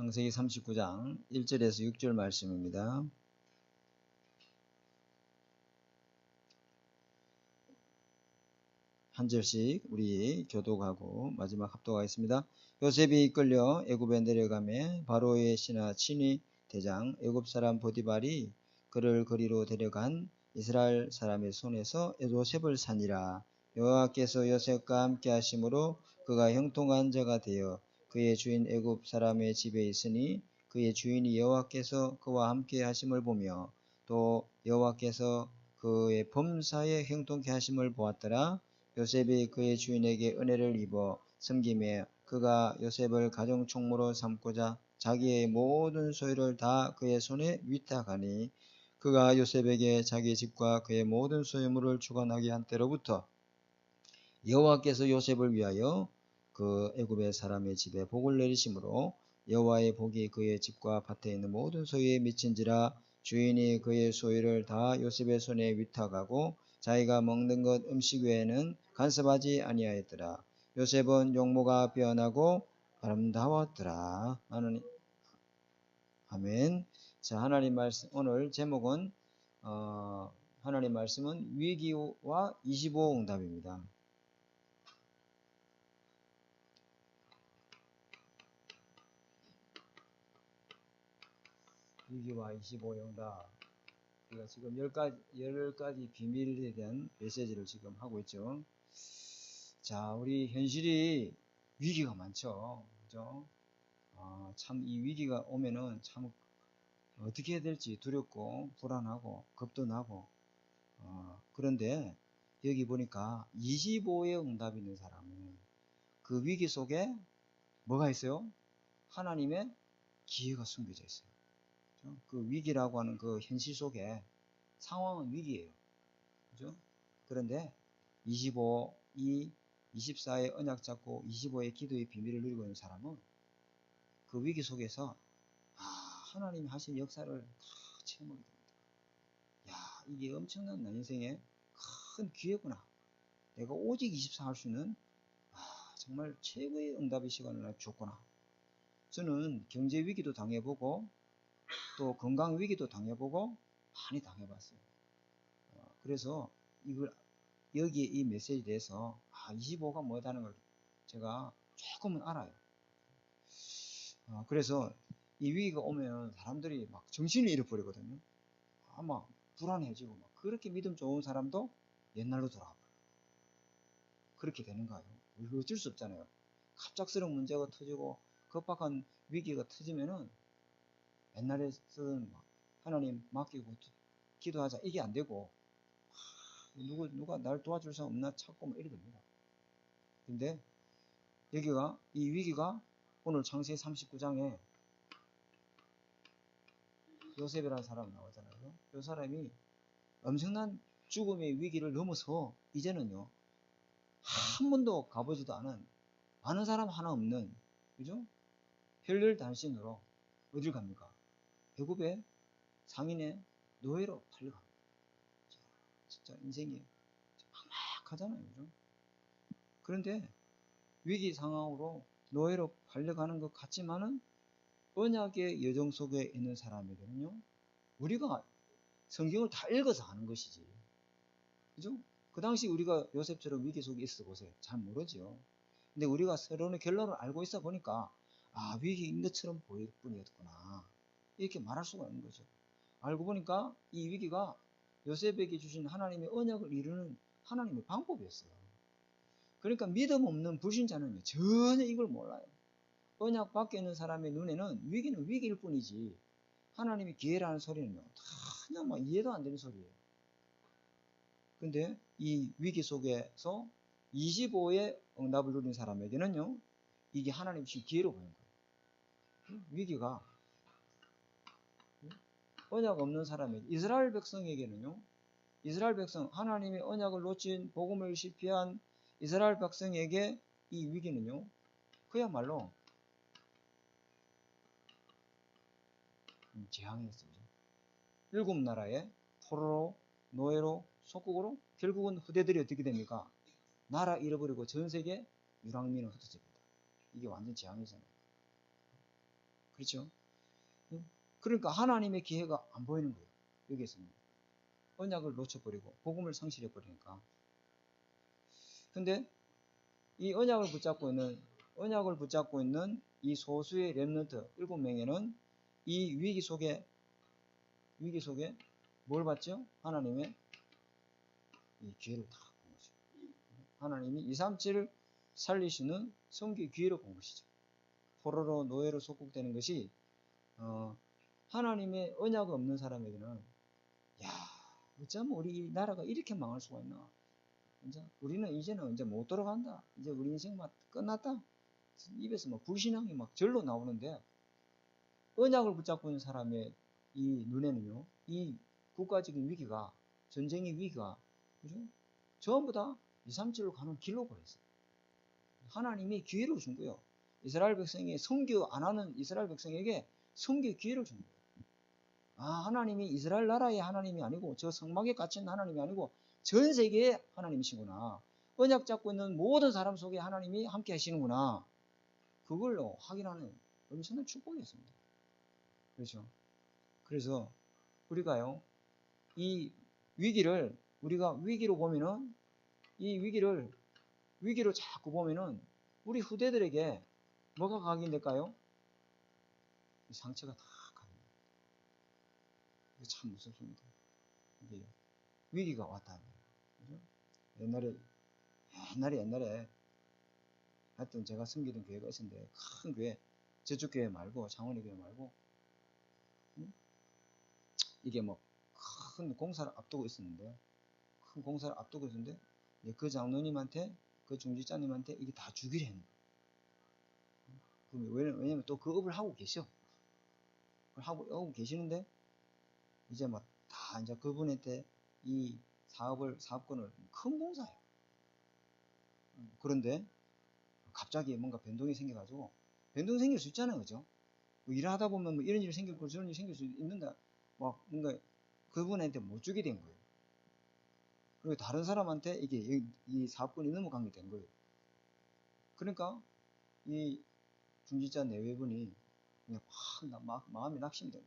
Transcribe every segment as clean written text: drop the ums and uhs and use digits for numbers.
창세기 39장 1절에서 6절 말씀입니다. 한 절씩 우리 교독하고 마지막 합독하겠습니다. 요셉이 이끌려 애굽에 내려가매 바로의 신하 친위 대장 애굽 사람 보디발이 그를 거리로 데려간 이스라엘 사람의 손에서 요셉을 사니라. 여호와께서 요셉과 함께 하심으로 그가 형통한 자가 되어 그의 주인 애굽 사람의 집에 있으니 그의 주인이 여호와께서 그와 함께 하심을 보며 또 여호와께서 그의 범사에 형통케 하심을 보았더라. 요셉이 그의 주인에게 은혜를 입어 섬기며 그가 요셉을 가정 총무로 삼고자 자기의 모든 소유를 다 그의 손에 위탁하니 그가 요셉에게 자기 집과 그의 모든 소유물을 주관하게 한 때로부터 여호와께서 요셉을 위하여 그 애굽의 사람의 집에 복을 내리심으로 여호와의 복이 그의 집과 밭에 있는 모든 소유에 미친지라. 주인이 그의 소유를 다 요셉의 손에 위탁하고 자기가 먹는 것 음식 외에는 간섭하지 아니하였더라. 요셉은 용모가 변하고 아름다웠더라. 아멘. 자, 하나님 말씀 오늘 제목은 하나님 말씀은 위기와 25 응답입니다. 위기와 25 응답. 우리가 지금 10가지 비밀에 대한 메시지를 지금 하고 있죠. 자, 우리 현실이 위기가 많죠. 그죠? 참 이 위기가 오면은 참 어떻게 해야 될지 두렵고 불안하고 겁도 나고 그런데 여기 보니까 25의 응답이 있는 사람은 그 위기 속에 뭐가 있어요? 하나님의 기회가 숨겨져 있어요. 그 위기라고 하는 그 현실 속에 상황은 위기예요. 그죠? 그런데 25, 24의 언약 잡고 25의 기도의 비밀을 누리고 있는 사람은 그 위기 속에서 하나님이 하신 역사를 다 체험하게 됩니다. 야, 이게 엄청난 나 인생의 큰 기회구나. 내가 오직 24 할 수 있는 정말 최고의 응답의 시간을 나한테 줬구나. 저는 경제 위기도 당해보고 또 건강 위기도 당해보고 많이 당해봤어요. 그래서 이걸 여기에 이 메시지에 대해서 25가 뭐다는 걸 제가 조금은 알아요. 그래서 이 위기가 오면 사람들이 막 정신을 잃어버리거든요. 막 불안해지고 막 그렇게 믿음 좋은 사람도 옛날로 돌아와요. 그렇게 되는 거예요. 우리가 어쩔 수 없잖아요. 갑작스러운 문제가 터지고 급박한 위기가 터지면은 옛날에 쓰던 하나님 맡기고 기도하자 이게 안 되고 누가 날 도와줄 사람 없나 찾고 막 이래 됩니다. 근데 여기가 이 위기가 오늘 창세기 39장에 요셉이라는 사람 나오잖아요. 이 사람이 엄청난 죽음의 위기를 넘어서 이제는요 한 번도 가보지도 않은 아는 사람 하나 없는 그죠? 혈혈 단신으로 어딜 갑니까? 애굽의 상인의 노예로 팔려갑니다. 진짜 인생이 막막하잖아요. 그죠? 그런데 위기 상황으로 노예로 팔려가는 것 같지만은 언약의 여정 속에 있는 사람에게는요 우리가 성경을 다 읽어서 아는 것이지. 그죠? 그 당시 우리가 요셉처럼 위기 속에 있어 보세요. 잘 모르죠. 근데 우리가 서로의 결론을 알고 있어 보니까 위기인 것처럼 보일 뿐이었구나. 이렇게 말할 수가 있는 거죠. 알고 보니까 이 위기가 요셉에게 주신 하나님의 언약을 이루는 하나님의 방법이었어요. 그러니까 믿음 없는 불신자는 전혀 이걸 몰라요. 언약 밖에 있는 사람의 눈에는 위기는 위기일 뿐이지 하나님이 기회라는 소리는요 전혀 막 이해도 안 되는 소리예요. 근데 이 위기 속에서 25의 응답을 누린 사람에게는요 이게 하나님 주신 기회로 보는 거예요. 위기가 언약 없는 사람에게 이스라엘 백성에게는요 이스라엘 백성 하나님의 언약을 놓친 복음을 실패한 이스라엘 백성에게 이 위기는요 그야말로 재앙이었어요. 7나라의 포로로 노예로 속국으로 결국은 후대들이 어떻게 됩니까? 나라 잃어버리고 전 세계 유랑민은 흩어집니다. 이게 완전 재앙이잖아요. 그렇죠? 그러니까 하나님의 기회가 안 보이는 거예요. 여기에서는. 언약을 놓쳐버리고 복음을 상실해버리니까. 근데 이 언약을 붙잡고 있는 이 소수의 렘넌트 7명에는 이 위기 속에 뭘 봤죠? 하나님의 이 기회를 다 본 거죠. 하나님이 237을 살리시는 성기의 기회로 본 것이죠. 포로로 노예로 속국되는 것이 하나님의 언약 없는 사람에게는 야, 어쩌면 우리 나라가 이렇게 망할 수가 있나? 이제 우리는 이제는 이제 못 돌아간다. 이제 우리 인생 막 끝났다. 입에서 막 불신앙이 막 절로 나오는데 언약을 붙잡고 있는 사람의 이 눈에는요, 이 국가적인 위기가, 전쟁의 위기가, 그죠? 전부 다 237로 가는 길로 보였어요. 하나님이 기회를 준 거예요. 이스라엘 백성이 선교 안 하는 이스라엘 백성에게 선교의 기회를 준 거예요. 아, 하나님이 이스라엘 나라의 하나님이 아니고 저 성막에 갇힌 하나님이 아니고 전 세계의 하나님이시구나. 언약 잡고 있는 모든 사람 속에 하나님이 함께 하시는구나. 그걸로 확인하는 엄청난 축복이었습니다. 그렇죠? 그래서 우리가요, 이 위기를 우리가 위기로 보면은 이 위기로 자꾸 보면은 우리 후대들에게 뭐가 각인될까요? 이 상처가 다 각인돼요. 이게 참 무섭습니다. 이게 위기가 왔다. 그죠? 옛날에 하여튼 제가 섬기던 교회가 있었는데 큰 교회, 저쪽 교회 말고 장원의 교회 말고 이게 뭐 큰 공사를 앞두고 있었는데 그 장로님한테 그 중지자님한테 이게 다 주기로 했는 거예요. 왜냐면 또 그 업을 하고 계셔. 하고 계시는데 이제 막 다 이제 그분한테 이 사업권을 큰 공사예요. 그런데 갑자기 뭔가 변동이 생겨가지고 변동이 생길 수 있잖아요, 그죠? 뭐 일을 하다 보면 뭐 이런 일이 생기고 저런 일이 생길 수 있는데 막 뭔가 그분한테 못 주게 된 거예요. 그리고 다른 사람한테 이게 이 사업권이 넘어간 게 된 거예요. 그러니까 이 중지자 내외분이 그냥 막 마음이 낙심돼요.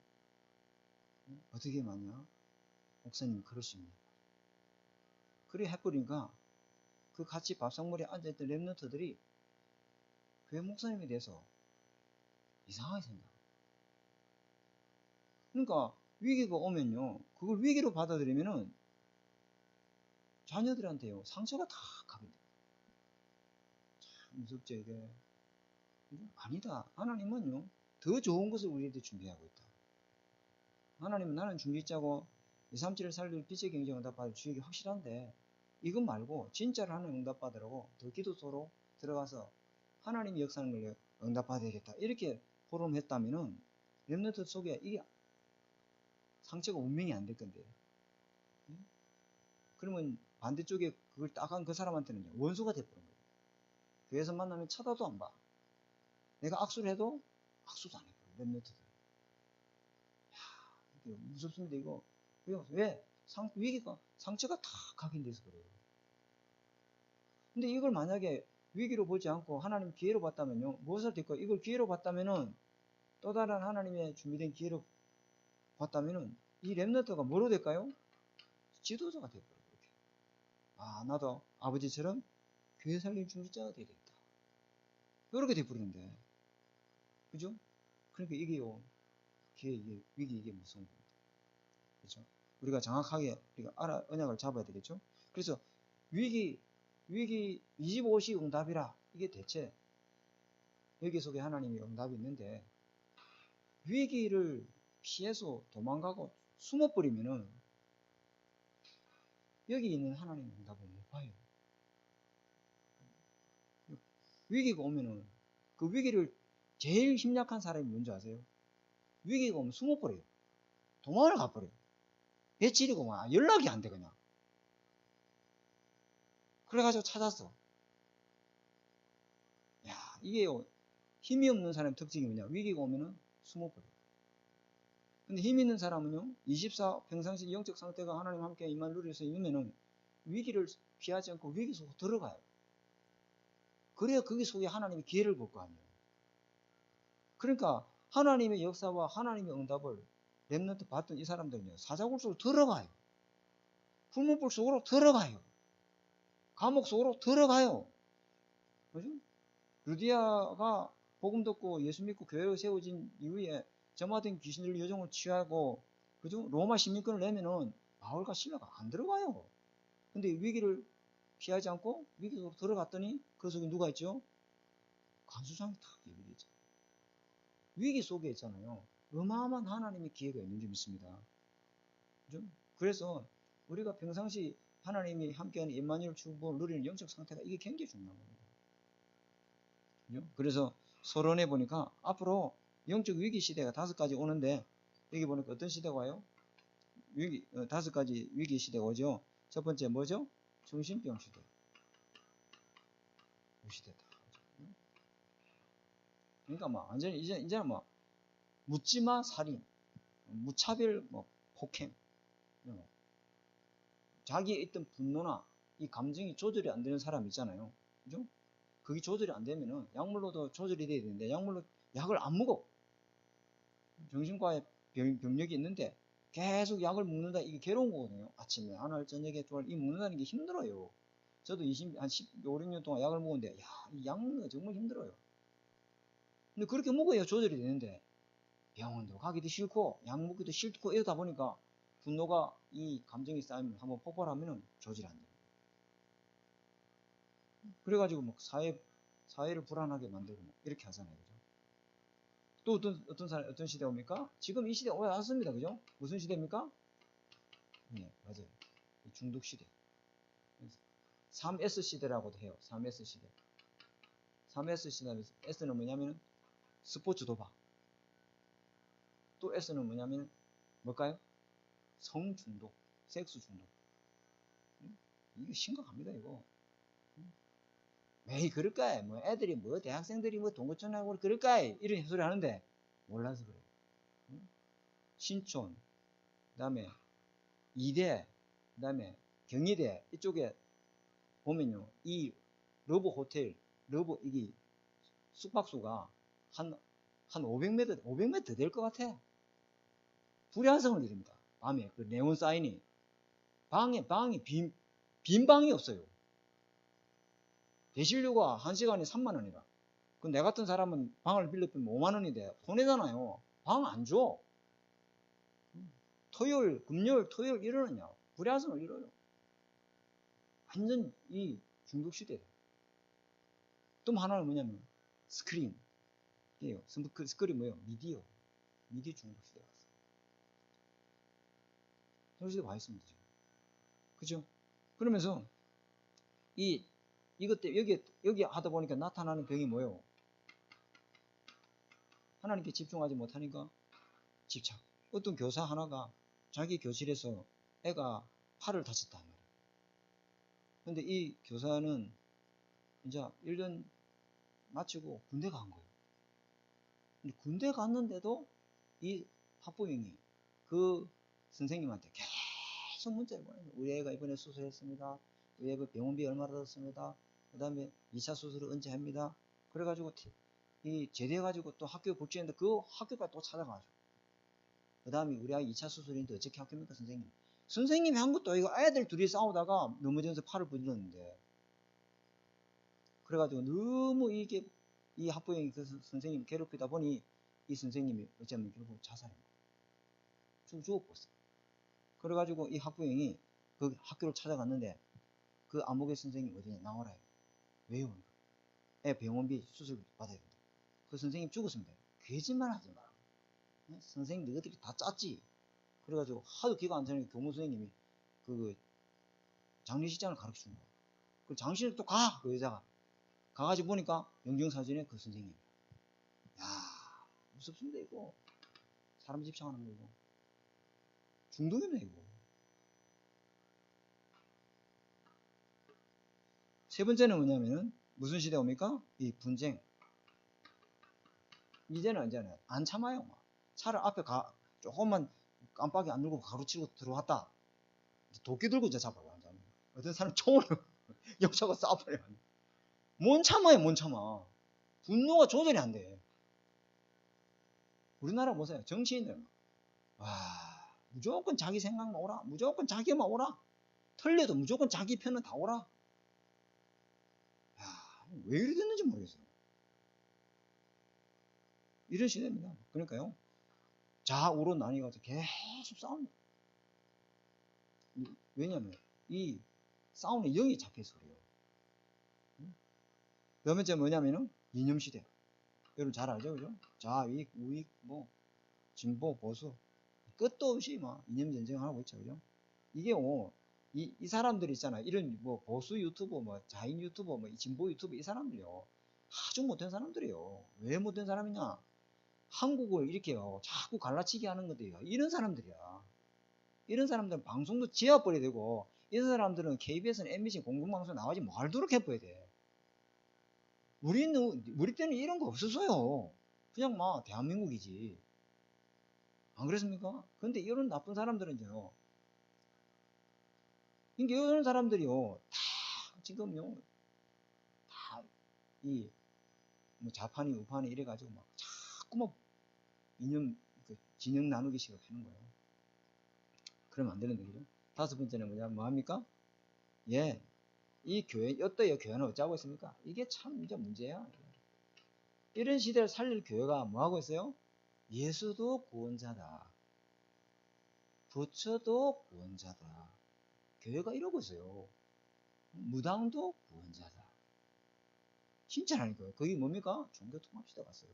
어떻게 맞냐? 목사님 그러십니다. 그래 해버리니까 그 같이 밥상머리에 앉아있던 렘넌트들이 교회 목사님에 대해서 이상하게 생각해요. 그러니까 위기가 오면요, 그걸 위기로 받아들이면은 자녀들한테요 상처가 다 가게 돼요. 참 무섭죠 이게. 아니다. 하나님은요 더 좋은 것을 우리한테 준비하고 있다. 하나님은 나는 중지자고 237을 살릴 빛의 경제 응답받을 주역이 확실한데 이것 말고 진짜로 하나님 응답받으라고 더 기도소로 들어가서 하나님이 역사하는 걸 응답받아야겠다. 이렇게 포럼했다면은 렘넌트 속에 이게 상처가 운명이 안 될 건데. 그러면 반대쪽에 그걸 딱 한 그 사람한테는 원수가 돼버린 거예요. 교회에서 만나면 쳐다도 안 봐. 내가 악수를 해도 악수도 안 해버려. 렘넌트들. 이야, 무섭습니다 이거. 왜? 위기가 상처가 다 각인돼서 그래요. 근데 이걸 만약에 위기로 보지 않고 하나님 기회로 봤다면요. 무엇을 될까요? 이걸 기회로 봤다면은 또 다른 하나님의 준비된 기회로 봤다면은 이 렘넌트가 뭐로 될까요? 지도자가 돼버려요. 이렇게. 아, 나도 아버지처럼 교회 살림 중지자가 돼야 되겠다. 이렇게 돼버리는데. 그죠? 그러니까 이게요. 위기 이게 무서운 겁니다. 그죠? 우리가 정확하게 우리가 언약을 잡아야 되겠죠? 그래서 위기 25시 응답이라. 이게 대체 여기 속에 하나님의 응답이 있는데 위기를 피해서 도망가고 숨어버리면은 여기 있는 하나님의 응답을 못 봐요. 위기가 오면은 그 위기를 제일 심약한 사람이 뭔지 아세요? 위기가 오면 숨어버려요. 도망을 가버려요. 며칠이고 막 연락이 안 돼 그냥. 그래가지고 찾았어. 야, 이게 힘이 없는 사람의 특징이 뭐냐? 위기가 오면은 숨어버려요. 근데 힘 있는 사람은요, 24 평상시 영적 상태가 하나님 함께 임한 누리에서 있으면은 위기를 피하지 않고 위기 속으로 들어가요. 그래야 거기 속에 하나님이 기회를 볼 거 아니에요. 그러니까 하나님의 역사와 하나님의 응답을 렘넌트 받던 이 사람들은요, 사자굴 속으로 들어가요. 풀문불 속으로 들어가요. 감옥 속으로 들어가요. 그죠? 루디아가 복음 듣고 예수 믿고 교회를 세워진 이후에 점화된 귀신들 여정을 취하고, 그죠? 로마 시민권을 내면은 바울과 실라가 안 들어가요. 근데 위기를 피하지 않고 위기 속으로 들어갔더니 그 속에 누가 있죠? 간수장이 탁 예비되죠. 위기 속에 있잖아요. 어마어마한 하나님의 기회가 있는 줄 믿습니다. 그죠? 그래서 우리가 평상시 하나님이 함께하는 임마누엘 축복을 누리는 영적 상태가 이게 굉장히 중요한 겁니다. 그죠? 그래서 서론에 보니까 앞으로 영적 위기 시대가 5가지 오는데, 여기 보니까 어떤 시대가 와요? 5가지 위기 시대가 오죠. 첫 번째 뭐죠? 정신병 시대. 그 시대다. 그러니까 뭐 완전히 이제는 뭐 묻지마 살인, 무차별 뭐 폭행, 자기의 있던 분노나 이 감정이 조절이 안 되는 사람 있잖아요. 그죠? 그게 조절이 안 되면은 약물로도 조절이 돼야 되는데 약물로 약을 안 먹어. 정신과에 병력이 있는데 계속 약을 먹는다. 이게 괴로운 거거든요. 아침에 하나 저녁에 이 먹는다는 게 힘들어요. 저도 한 15, 16년 동안 약을 먹었는데 이 약 먹는 거 정말 힘들어요. 근데 그렇게 먹어야 조절이 되는데 병원도 가기도 싫고 약 먹기도 싫고 이러다 보니까 분노가 이 감정이 쌓이면 한번 폭발하면은 조절이 안 돼요. 그래가지고 막 사회를 불안하게 만들고 막 이렇게 하잖아요. 그죠? 또 어떤 시대 옵니까? 지금 이 시대 왔습니다. 그죠? 무슨 시대입니까? 네, 맞아요. 중독 시대. 3S 시대라고도 해요. 3S 시대. 3S 시대는 S는 뭐냐면 스포츠 도박. 또 S는 뭐냐면 뭘까요? 성 중독, 섹스 중독. 이게 심각합니다, 이거. 왜 그럴까? 뭐 애들이 뭐 대학생들이 뭐 동거천하고 그럴까? 이런 소리 하는데 몰라서 그래요. 신촌, 그다음에 이대, 그다음에 경희대 이쪽에 보면요, 이 러브 호텔, 이게 숙박수가 한 500m 될 것 같아. 불야성을 이릅니다. 밤에 그 네온 사인이 방이 빈 방이 없어요. 대실료가 1시간에 3만원이라. 그 내 같은 사람은 방을 빌려주면 5만원인데 손해잖아요. 방 안 줘. 금요일, 토요일 이러느냐. 불야성을 이뤄요. 완전 이 중독 시대다. 또 하나는 뭐냐면 스크린. 이에요. 스크린 뭐예요? 미디어 중독 시대가 왔어요. 중독 시대가 와 있습니다. 지금. 그죠? 그러면서 이것 때문에 여기 하다 보니까 나타나는 병이 뭐예요? 하나님께 집중하지 못하니까 집착. 어떤 교사 하나가 자기 교실에서 애가 팔을 다쳤단 말이에요. 근데 이 교사는 이제 1년 마치고 군대 간 거예요. 근데 군대 갔는데도 이 학부형이 그 선생님한테 계속 문자를 보내요. 우리 애가 이번에 수술했습니다. 우리 애가 병원비 얼마 들었습니다. 그 다음에 2차 수술을 언제 합니다. 그래가지고 이 제대해가지고 또 학교 복지했는데 그 학교까지 또 찾아가죠. 그 다음에 우리 아이 2차 수술인데 어떻게 학교입니까 선생님? 선생님이 한 것도 이거 애들 둘이 싸우다가 넘어져서 팔을 부러졌는데, 그래가지고 너무 이게 이 학부형이 그 선생님 괴롭히다 보니 이 선생님이 어쩌면 결국 자살합니다. 죽어버렸어요. 그래가지고 이 학부형이 그 학교를 찾아갔는데 그 암흑의 선생님 어디냐 나오라요. 왜요? 애 병원비 수술 받아야 된다. 그 선생님 죽었습니다. 거짓말 하지 마라. 선생님 너희들이 다 짰지. 그래가지고 하도 기가 안 차니까 교무 선생님이 그 장례식장을 가르쳐 준 거야. 그 장실을 또 가! 그 여자가. 가가지고 보니까 영정사진에 그 선생님. 야, 무섭습니다, 이거. 사람 집착하는 거, 이거. 중독이네, 이거. 세 번째는 뭐냐면은, 무슨 시대 옵니까? 이 분쟁. 이제는 안 참아요. 차를 앞에 조금만 깜빡이 안 누르고 가로치고 들어왔다. 도끼 들고 이제 잡아요. 어떤 사람 총으로 역차고 싸워버려요. 못 참아요, 못 참아. 분노가 조절이 안 돼. 우리나라 보세요. 정치인들. 와, 무조건 자기 생각만 오라. 무조건 자기만 오라. 틀려도 무조건 자기 편은 다 오라. 야, 왜 이리 됐는지 모르겠어요. 이런 시대입니다. 그러니까요. 좌우로 나뉘어서 계속 싸웁니다. 왜냐면 이 싸우는 영이 잡혀서 그래요. 몇 번째 뭐냐면은 이념시대. 여러분 잘 알죠? 그죠? 좌익, 우익, 뭐 진보, 보수 끝도 없이 막 이념전쟁을 하고 있죠. 그죠? 이게 이 사람들이 있잖아요. 이런 뭐 보수 유튜버, 뭐 좌익 유튜버, 뭐 진보 유튜버 이 사람들이요. 아주 못된 사람들이에요. 왜 못된 사람이냐? 한국을 이렇게요. 자꾸 갈라치기 하는 것들이요. 이런 사람들이야. 이런 사람들은 방송도 지어버려야 되고, 이런 사람들은 KBS나 MBC 공중방송 나가지 말도록 해버려야 돼. 우리 때는 이런 거 없었어요. 그냥 막 대한민국이지. 안 그랬습니까? 근데 이런 나쁜 사람들은요. 그러니까 이런 사람들이요. 다 지금요. 다 뭐 좌판이 우판이 이래가지고 막 자꾸 막 진영 나누기식으로 하는 거예요. 그러면 안 되는데, 그죠? 다섯 번째는 뭐합니까? 예. 이 교회, 어때요? 교회는 어쩌고 있습니까? 이게 참 이제 문제야. 이런 시대를 살릴 교회가 뭐하고 있어요? 예수도 구원자다. 부처도 구원자다. 교회가 이러고 있어요. 무당도 구원자다. 진짜라니까요. 그게 뭡니까? 종교통합시대 갔어요.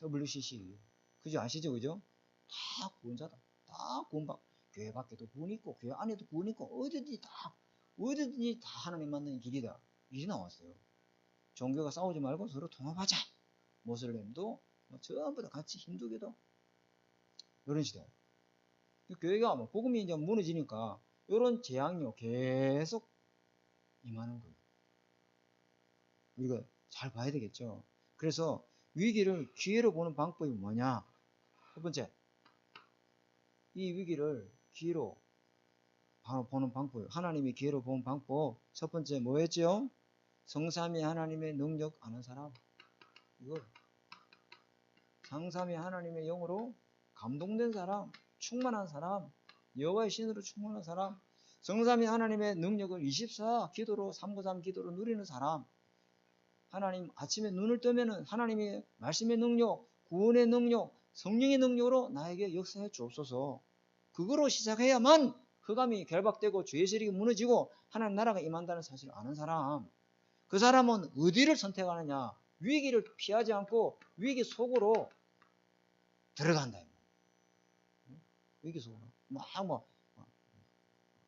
WCC. 그죠? 아시죠? 그죠? 다 구원자다. 다 구원받고. 교회 밖에도 구원 있고, 교회 안에도 구원 있고, 어디든지 다 하나님 만나는 길이다. 일이 나왔어요. 종교가 싸우지 말고 서로 통합하자. 모슬렘도 뭐 전부 다 같이 힌두교도 이런 시대. 교회가 뭐 복음이 이제 무너지니까 이런 재앙이 계속 임하는 거예요. 우리가 잘 봐야 되겠죠. 그래서 위기를 기회로 보는 방법이 뭐냐? 첫 번째, 이 위기를 기회로 보는 방법, 하나님이 기회로 보는 방법. 첫 번째 뭐였죠? 성삼위 하나님의 능력 아는 사람. 이거 성삼위 하나님의 영으로 감동된 사람, 충만한 사람, 여호와의 신으로 충만한 사람, 성삼위 하나님의 능력을 24 기도로 393 기도로 누리는 사람. 하나님 아침에 눈을 뜨면은 하나님의 말씀의 능력, 구원의 능력, 성령의 능력으로 나에게 역사해 주옵소서. 그거로 시작해야만 흑암이 결박되고 죄의 세력이 무너지고 하나님 나라가 임한다는 사실을 아는 사람. 그 사람은 어디를 선택하느냐? 위기를 피하지 않고 위기 속으로 들어간다. 위기 속으로.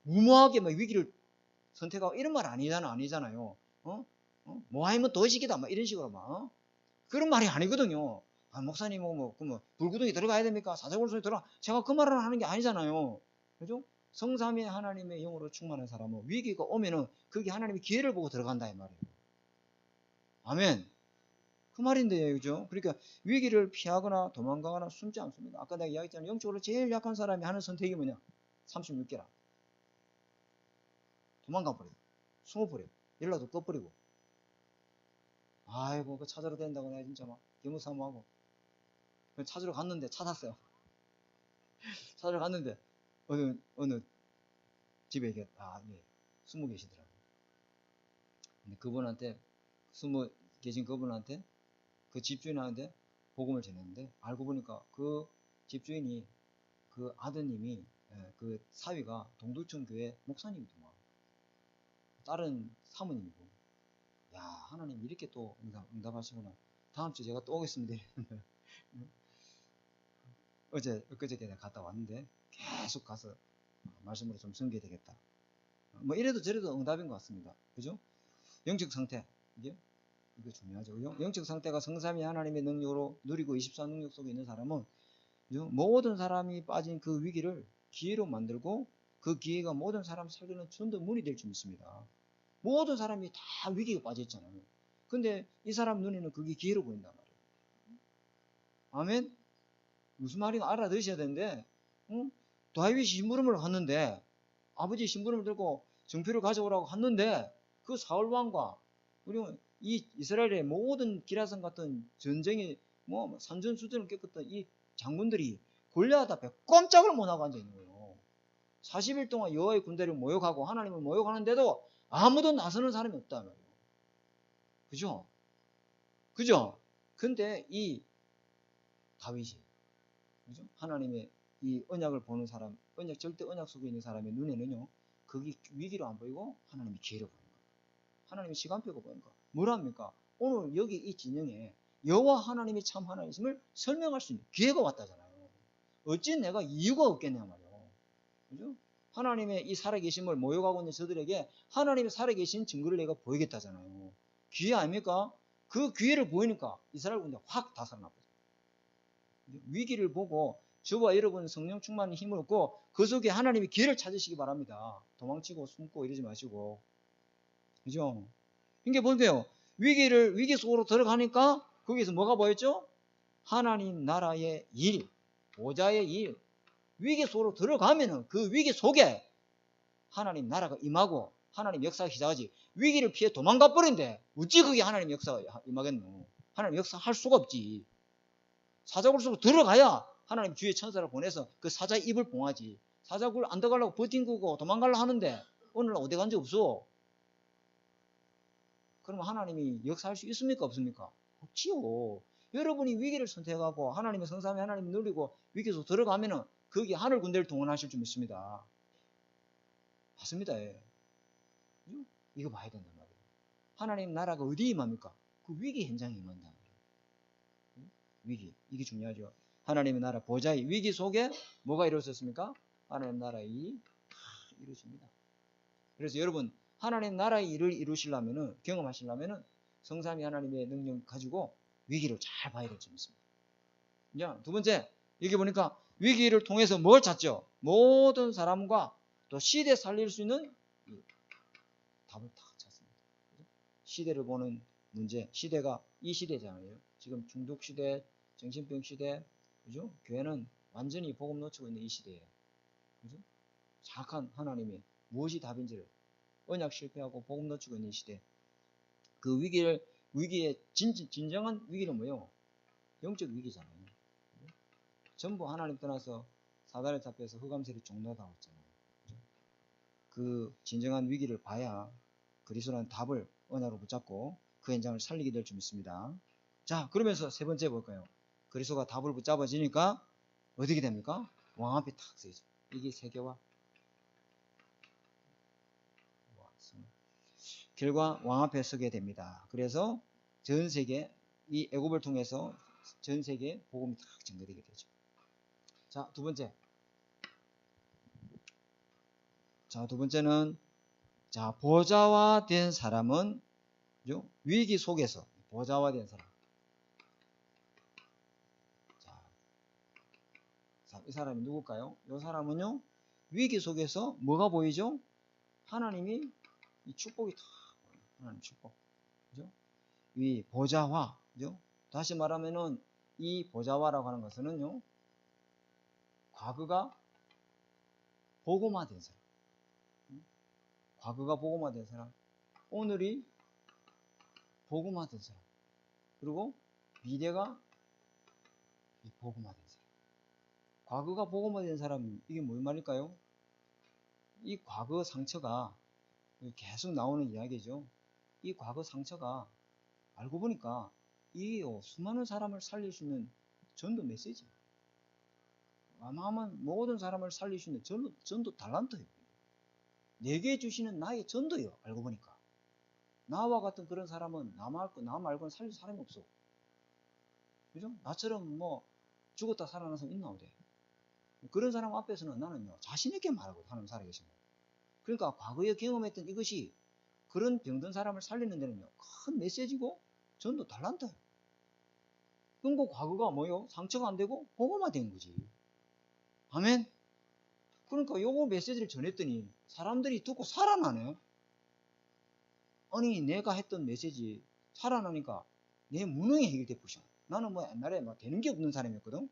무모하게 위기를 선택하고 이런 말 아니잖아요. 뭐 하면 도시기다. 이런 식으로 그런 말이 아니거든요. 목사님, 불구덩이 들어가야 됩니까? 사자골속에 들어가. 제가 그 말을 하는 게 아니잖아요. 그죠? 성삼위 하나님의 영으로 충만한 사람은 위기가 오면은 그게 하나님의 기회를 보고 들어간다 이 말이에요. 아멘. 그 말인데, 그죠? 그러니까 위기를 피하거나 도망가거나 숨지 않습니다. 아까 내가 이야기했잖아요. 영적으로 제일 약한 사람이 하는 선택이 뭐냐? 36개라. 도망가 버려. 숨어버려. 연락도 꺼버리고. 아이고, 그 찾으러 된다고 내가 진짜 막 개무사무하고. 찾으러 갔는데 찾았어요. 찾으러 갔는데 어느 집에 예, 숨어 계시더라고요. 근데 그분한테 숨어 계신 그분한테 그 집주인한테 복음을 전했는데 알고 보니까 그 집주인이 그 아드님이 그 사위가 동두천 교회 목사님이더만. 다른 사모님이고. 야, 하나님 이렇게 또 응답하시구나. 다음 주에 제가 또 오겠습니다. 엊그저께 내가 갔다 왔는데 계속 가서 말씀으로 좀 섬겨야 되겠다. 뭐 이래도 저래도 응답인 것 같습니다. 그죠? 영적 상태. 이거 중요하죠. 그죠? 영적 상태가 성삼위 하나님의 능력으로 누리고 24 능력 속에 있는 사람은 그죠? 모든 사람이 빠진 그 위기를 기회로 만들고 그 기회가 모든 사람 살리는 전도문이 될 줄 믿습니다. 모든 사람이 다 위기가 빠져 있잖아요. 근데 이 사람 눈에는 그게 기회로 보인단 말이에요. 아멘? 무슨 말인가 알아들으셔야 되는데, 다윗이 심부름을 갔는데, 아버지 심부름을 들고 정표를 가져오라고 했는데, 그 사울왕과, 그리고 이 이스라엘의 모든 기라성 같은 전쟁의 뭐 산전수전을 겪었던 이 장군들이 골리앗 앞에 꼼짝을 못하고 앉아있는 거예요. 40일 동안 여호와의 군대를 모욕하고 하나님을 모욕하는데도 아무도 나서는 사람이 없다 말이에요. 그죠? 그죠? 근데 이 다윗이, 그죠? 하나님의 이 언약을 보는 사람, 절대 언약 속에 있는 사람의 눈에는요, 그게 위기로 안 보이고 하나님이 기회로 보는 거예요. 하나님이 시간표가 보는 거예요. 뭐랍니까? 오늘 여기 이 진영에 여호와 하나님이 참 하나님이심을 설명할 수 있는 기회가 왔다잖아요. 어찌 내가 이유가 없겠냐 말이에요. 그죠? 하나님의 이 살아계심을 모욕하고 있는 저들에게 하나님의 살아계신 증거를 내가 보이겠다잖아요. 기회 아닙니까? 그 기회를 보이니까 이스라엘 군대 확 다 살아났거든요. 위기를 보고 저와 여러분 성령 충만한 힘을 얻고 그 속에 하나님의 기회를 찾으시기 바랍니다. 도망치고 숨고 이러지 마시고. 그죠? 이게 보세요. 위기 속으로 들어가니까 거기서 뭐가 보였죠? 하나님 나라의 일, 보좌의 일. 위기 속으로 들어가면은 그 위기 속에 하나님 나라가 임하고 하나님 역사가 시작하지. 위기를 피해 도망가 버린데 어찌 그게 하나님 역사가 임하겠노? 하나님 역사 할 수가 없지. 사자굴 속으로 들어가야 하나님 주의 천사를 보내서 그 사자의 입을 봉하지. 사자굴 안 들어가려고 버팅구고 도망가려고 하는데 오늘 어디 간지 없어. 그러면 하나님이 역사할 수 있습니까? 없습니까? 없지요. 여러분이 위기를 선택하고 하나님의 성삼위 하나님을 누리고 위기 속으로 들어가면은 거기 하늘 군대를 동원하실 줄 믿습니다. 맞습니다. 예. 이거 봐야 된단 말이에요. 하나님 나라가 어디에 임합니까? 그 위기 현장에 임한단 말이에요. 위기. 이게 중요하죠. 하나님의 나라 보좌의 위기 속에 뭐가 이루어졌습니까? 하나님 나라의 일이 이루어집니다. 그래서 여러분 하나님 나라의 일을 이루시려면은 경험하시려면은 성삼위 하나님의 능력 가지고 위기를 잘 봐야 될 줄 믿습니다. 자, 두 번째 여기 보니까 위기를 통해서 뭘 찾죠? 모든 사람과 또 시대 살릴 수 있는 답을 다 찾습니다. 시대를 보는 문제, 시대가 이 시대잖아요. 지금 중독 시대, 정신병 시대, 그죠? 교회는 완전히 복음 놓치고 있는 이 시대예요. 그죠? 정확한 하나님의 무엇이 답인지를 언약 실패하고 복음 놓치고 있는 이 시대. 그 위기의 진정한 위기는 뭐예요? 영적 위기잖아요. 그죠? 전부 하나님 떠나서 사단에 잡혀서 흑암세력이 종노하고 있잖아요. 그죠? 그 진정한 위기를 봐야 그리스도라는 답을 언약으로 붙잡고 그 현장을 살리게 될 줄 믿습니다. 자, 그러면서 세 번째 볼까요? 그리스도가 답을 붙잡아지니까 어떻게 됩니까? 왕 앞에 탁 서있죠. 이게 세계와 결과 왕 앞에 서게 됩니다. 그래서 전 세계 이 애굽을 통해서 전 세계에 복음이 탁 전개되게 되죠. 자, 두 번째. 자, 두 번째는 자, 보좌화된 사람은 그죠? 위기 속에서 보좌화된 사람. 자, 이 사람이 누굴까요? 이 사람은요, 위기 속에서 뭐가 보이죠? 하나님이 이 축복이 다 하나님 축복. 그죠? 이 보좌화. 그죠? 다시 말하면은 이 보좌화라고 하는 것은요, 과거가 복음화된 사람. 과거가 복음화된 사람. 오늘이 복음화된 사람. 그리고 미래가 복음화된 사람. 과거가 복음화된 사람, 이게 뭔 말일까요? 이 과거 상처가 계속 나오는 이야기죠. 이 과거 상처가 알고 보니까 이 수많은 사람을 살릴 수 있는 전도 메시지. 어마어마한 모든 사람을 살릴 수 있는 전도 달란트예요. 내게 주시는 나의 전도예요. 알고 보니까. 나와 같은 그런 사람은 나 말고는 살릴 사람이 없어. 그죠? 나처럼 뭐 죽었다 살아난 사람 있나 어디? 그런 사람 앞에서는 나는요 자신있게 말하고 하나님 살아계신 거예요. 그러니까 과거에 경험했던 이것이 그런 병든 사람을 살리는 데는요 큰 메시지고 전도 달란트예요. 그럼 그 과거가 뭐요? 상처가 안 되고 복음화된 거지. 아멘. 그러니까 요거 메시지를 전했더니 사람들이 듣고 살아나네. 아니 내가 했던 메시지 살아나니까 내 무능이 해결돼 보셔. 나는 뭐 옛날에 뭐 되는 게 없는 사람이었거든.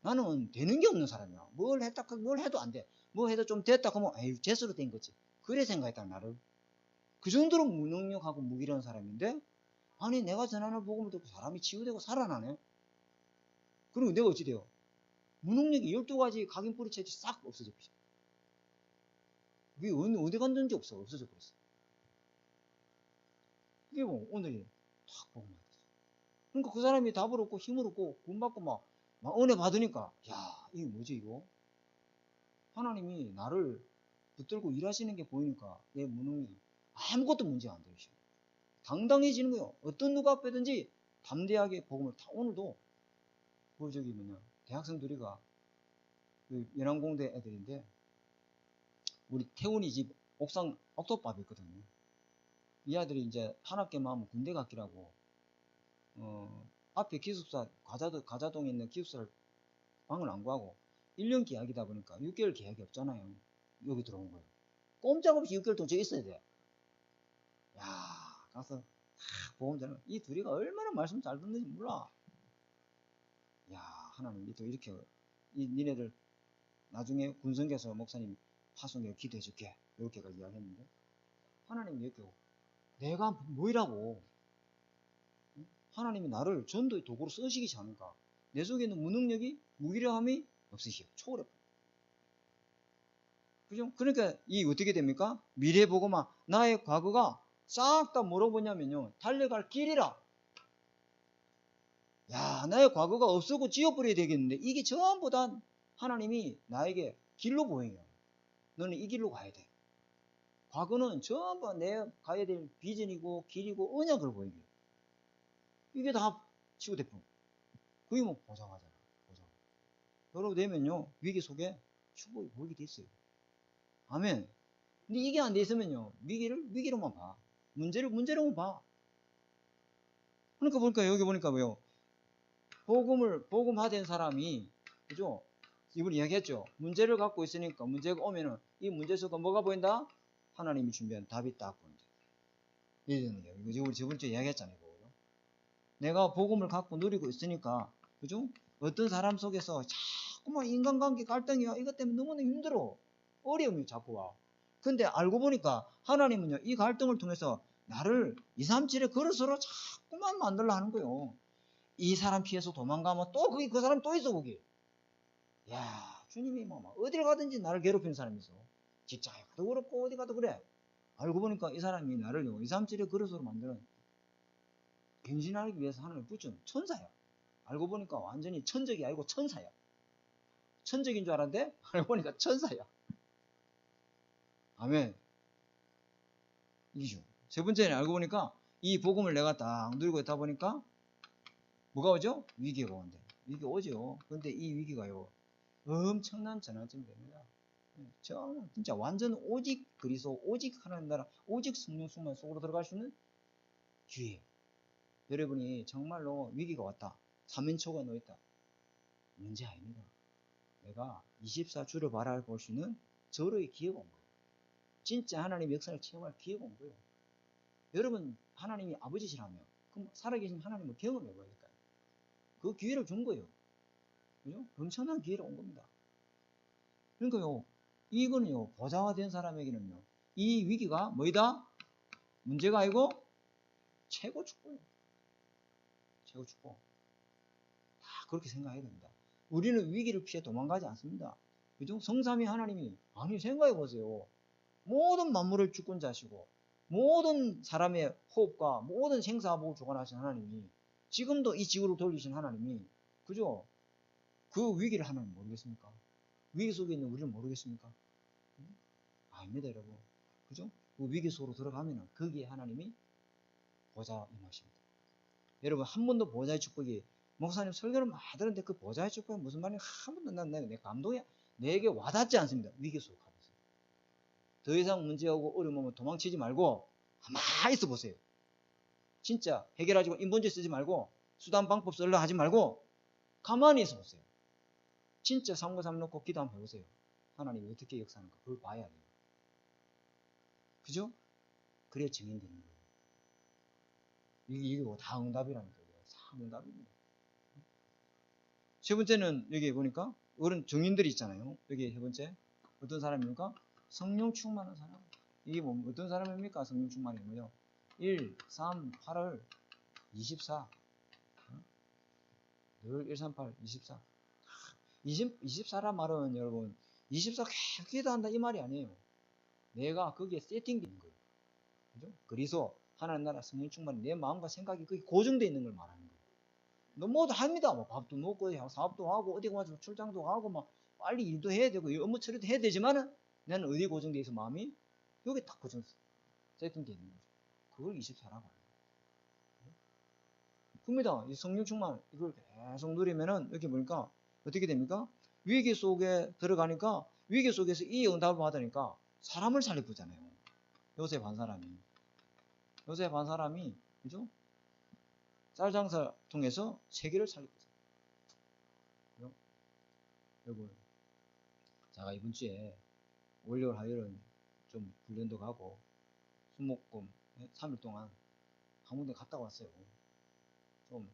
나는 되는 게 없는 사람이야. 뭘 해도 안 돼. 뭐 해도 좀 됐다 그러면 에휴 재수로 된 거지. 그래 생각했다 나를. 그 정도로 무능력하고 무기력한 사람인데 아니 내가 전하는 복음을 듣고 사람이 치유되고 살아나네. 그리고 내가 어찌 돼요? 무능력이 12가지 각인 뿌리채지 싹 없어져 버렸어. 그게 어디 갔는지 없어져 버렸어. 그게 뭐 오늘이 탁 복음 받았어. 그러니까 그 사람이 답을 얻고 힘을 얻고 구원받고 막 은혜 받으니까 야 이게 뭐지 이거? 하나님이 나를 붙들고 일하시는 게 보이니까 내 무능이 아무것도 문제 안 되시죠. 당당해지는 거예요. 어떤 누가 앞에든지 담대하게 복음을 다. 오늘도 그 저기 뭐냐 대학생 둘이가 그 연안공대 애들인데 우리 태훈이 집 옥상 옥탑밥이 있거든요. 이 아들이 이제 한 학기만 하면 군대 갔기라고 앞에 기숙사 가자동에 있는 기숙사를 방을 안 구하고 1년 계약이다 보니까 6개월 계약이 없잖아요. 여기 들어온 거예요. 꼼짝없이 6개월 동안 저기 있어야 돼. 야 가서 보험자는 이 둘이가 얼마나 말씀 잘 듣는지 몰라. 야 하나님 또 이렇게 니네들 나중에 군성교사 목사님 파송에 기도해 줄게 이렇게가 이야기했는데 하나님이 이렇게 내가 뭐이라고 하나님이 나를 전도의 도구로 쓰시기 시작하니까 내 속에 있는 무능력이 무기력함이 없으시오. 초월해. 그죠? 그러니까 이 어떻게 됩니까? 미래 보고만 나의 과거가 싹 다 뭐라고 보냐면요. 달려갈 길이라. 야 나의 과거가 없어고 지워버려야 되겠는데 이게 전부 다 하나님이 나에게 길로 보여요. 너는 이 길로 가야 돼. 과거는 전부 내가 가야 될 비전이고 길이고 언약을 보여요. 이게 다 치유대품. 그게 뭐 보장하잖아. 보장. 여러분 되면요. 위기 속에 축복이 보이게 돼 있어요. 아멘. 근데 이게 안 돼 있으면요. 위기로만 봐. 문제로만 봐. 그러니까 보니까 여기 보니까 뭐요. 복음화된 사람이, 그죠? 이분 이야기했죠. 문제를 갖고 있으니까 문제가 오면은 이 문제 속에 뭐가 보인다? 하나님이 준비한 답이 딱 보인다. 이러는 거예요. 이거 우리 저번주에 이야기했잖아요. 내가 복음을 갖고 누리고 있으니까, 그죠? 어떤 사람 속에서 자꾸만 인간관계 갈등이야. 이것 때문에 너무나 힘들어. 어려움이 자꾸 와. 근데 알고 보니까 하나님은요, 이 갈등을 통해서 나를 237의 그릇으로 자꾸만 만들려 하는 거예요. 이 사람 피해서 도망가면 또 그 사람 또 있어, 거기. 야, 주님이 뭐, 어딜 가든지 나를 괴롭히는 사람이 있어. 직장에 가도 그렇고, 어디 가도 그래. 알고 보니까 이 사람이 나를요, 237의 그릇으로 만드는 변신하기 위해서 하나님 붙인 천사야. 알고 보니까 완전히 천적이 아니고 천사야. 천적인 줄 알았는데, 알고 보니까 천사야. 아멘. 이기죠. 세 번째는 알고 보니까 이 복음을 내가 딱 누리고 있다 보니까 뭐가 오죠? 위기가 오는데. 위기 오죠. 근데 이 위기가요. 엄청난 전환점이 됩니다. 진짜 완전 오직 그리스도, 오직 하나님 나라, 오직 성령 충만 속으로 들어갈 수 있는 기회. 여러분이 정말로 위기가 왔다. 3인초가 놓였다. 문제 아닙니다. 내가 24주를 바라볼 수 있는 절호의 기회가 온 거예요. 진짜 하나님의 역사를 체험할 기회가 온 거예요. 여러분 하나님이 아버지시라면 그럼 살아계신 하나님을 경험해 봐야 될까요? 그 기회를 준 거예요. 그죠? 엄청난 기회를 온 겁니다. 그러니까요, 이거는요, 보좌화된 사람에게는요, 이 위기가 뭐이다? 문제가 아니고 최고 축복이에요. 최고 축복. 다 그렇게 생각해야 됩니다. 우리는 위기를 피해 도망가지 않습니다. 그죠? 성삼위 하나님이, 아니, 생각해 보세요. 모든 만물을 주권자시고, 모든 사람의 호흡과 모든 생사복을 주관하신 하나님이, 지금도 이 지구를 돌리신 하나님이, 그죠? 그 위기를 하나님 모르겠습니까? 위기 속에 있는 우리를 모르겠습니까? 아닙니다, 여러분. 그죠? 그 위기 속으로 들어가면은 거기에 하나님이 보좌 임하십니다. 여러분, 한 번도 보좌의 축복이, 목사님 설교를 많이 들었는데 그 보좌의 축복이 무슨 말인지 한 번도 내 감동이 내게 와닿지 않습니다. 위기 속으로 가보세요. 더 이상 문제하고 어려움 오면 도망치지 말고 가만히 있어 보세요. 진짜 해결하지 말고 인본주의 쓰지 말고 수단 방법 쓰려 하지 말고 가만히 있어 보세요. 진짜 393 놓고 기도 한번 해보세요. 하나님이 어떻게 역사하는가 그걸 봐야 돼요. 그죠? 그래야 증인되는 거예요. 이게 뭐 다 응답이라는 거예요. 다 응답입니다. 세 번째는 여기 보니까 어른 증인들이 있잖아요. 여기 세 번째 어떤 사람입니까? 성령 충만한 사람. 이게 뭐 어떤 사람입니까? 성령 충만이 뭐요? 1, 3, 8을 24. 늘 138, 24. 24란 말은 여러분, 24 계속 기도한다 이 말이 아니에요. 내가 거기에 세팅되는 거예요. 그죠? 그래서 하나님 나라 성령 충만이 내 마음과 생각이 거기 고정되어 있는 걸 말하는 거예요. 너 뭐도 합니다. 뭐 밥도 먹고 사업도 하고 어디 가서 출장도 가고 막 빨리 일도 해야 되고 업무 처리도 해야 되지만은 나는 어디 고정되어 있어 마음이 여기 딱 고정 세팅되어 있는 거죠. 그걸 24라고 해요. 큽니다. 이 성령 충만 이걸 계속 누리면은 이렇게 보니까 어떻게 됩니까? 위기 속에 들어가니까 위기 속에서 이 응답을 받으니까 사람을 살리고잖아요. 요셉 한 사람이 그죠? 쌀 장사 통해서 세계를 살리고 있어요. 여러분, 제가 이번 주에 월요일 화요일은 좀 훈련도 가고 수목금 3일 동안 한 군데 갔다 왔어요. 좀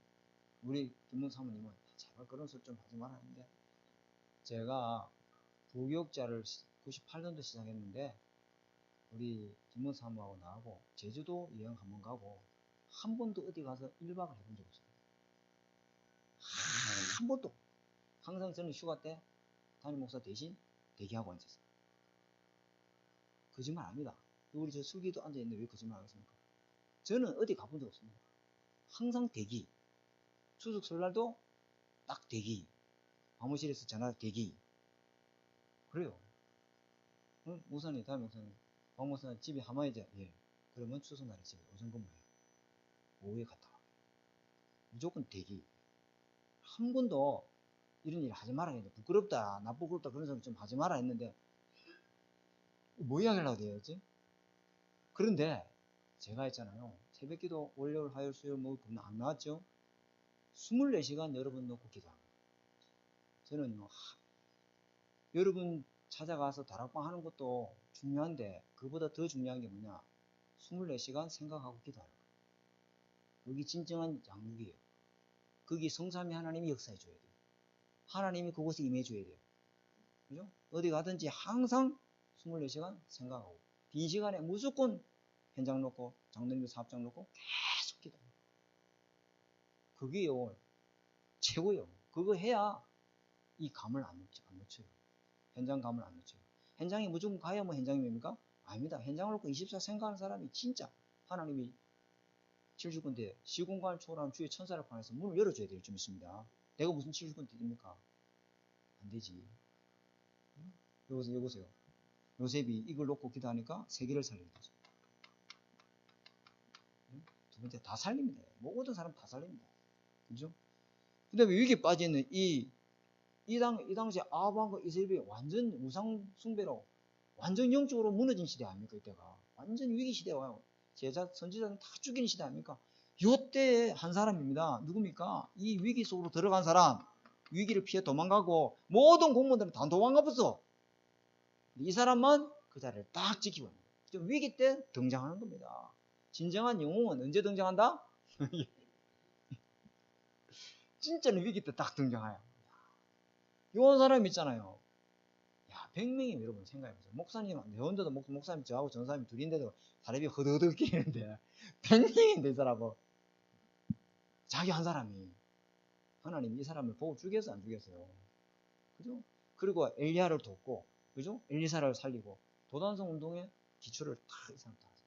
우리 김문 사모님은 제발 그런 소리 좀 하지 말아 했는데 제가 부교육자를 98년도 시작했는데 우리 김문 사모하고 나하고 제주도 여행 한번 가고 한 번도 어디 가서 1박을 해본 적 없어요. 한 번도. 항상 저는 휴가 때 담임 목사 대신 대기하고 앉았어요. 거짓말 아닙니다. 우리 저 슬기도 앉아있는데 왜 거짓말 하겠습니까? 저는 어디 가본 적 없습니다. 항상 대기. 추석 설날도 딱 대기. 사무실에서 전화 대기. 그래요. 응? 목사님, 담임 목사님. 박 목사님 집이 하마이자. 예. 그러면 추석날에 집에 오전 근무해요. 오후에 갔다 와. 무조건 대기. 한 번도 이런 일 하지 말아 했는데 부끄럽다, 나쁘다 그런 소리 좀 하지 마라 했는데 뭐 이야기를 하고 돼야지? 그런데 제가 했잖아요. 새벽기도 월요일, 화요일, 수요일 뭐 안 나왔죠? 24시간 여러분 놓고 기도합니다. 저는요, 여러분 찾아가서 다락방 하는 것도 중요한데 그보다 더 중요한 게 뭐냐? 24시간 생각하고 기도하는 거예요. 여기 진정한 양육이에요. 거기 성삼위 하나님이 역사해 줘야 돼요. 하나님이 그곳에 임해 줘야 돼요. 그죠? 어디 가든지 항상 24시간 생각하고 빈 시간에 무조건 현장 놓고 장로님도 사업장 놓고 계속 기도합니다. 그게요 최고예요. 그거 해야 이 감을 안 놓쳐요. 현장 감을 안 놓쳐요. 현장에 무조건 가야 뭐 현장입니까? 아닙니다. 현장을 놓고 24 생각하는 사람이 진짜 하나님이 70군데 시공간을 초월한 주의 천사를 보내서 문을 열어줘야 될 줄 믿습니다. 내가 무슨 70군데 입니까? 안 되지. 여보세요. 요셉이 이걸 놓고 기도하니까 세계를 살리는 거죠. 두 번째 다 살립니다. 모든 사람 다 살립니다. 그죠? 그 다음에 위기에 빠져있는 이 당시에 아합과 이세벨이 완전 우상 숭배로 완전 영적으로 무너진 시대 아닙니까? 이때가 완전 위기 시대와요. 제자 선지자는 다 죽이는 시대 아닙니까? 요때 한 사람입니다. 누굽니까? 이 위기 속으로 들어간 사람, 위기를 피해 도망가고 모든 공무원들은 다 도망가버렸어. 이 사람만 그 자리를 딱 지키고 있는 거예요. 위기 때 등장하는 겁니다. 진정한 영웅은 언제 등장한다? 진짜는 위기 때 딱 등장해요. 요 사람 있잖아요. 야, 100명이 여러분 생각해보세요. 목사님, 내 혼자도 목사님 저하고 전사님 둘인데도 사람이 허덕허덕 끼는데 100명인데 이 사람은 자기 한 사람이 하나님이 이 사람을 보고 죽였어 안 죽였어요? 그죠? 그리고 엘리야를 돕고 그죠? 엘리사를 살리고 도단성 운동의 기초를 다 이 사람 다 했어요.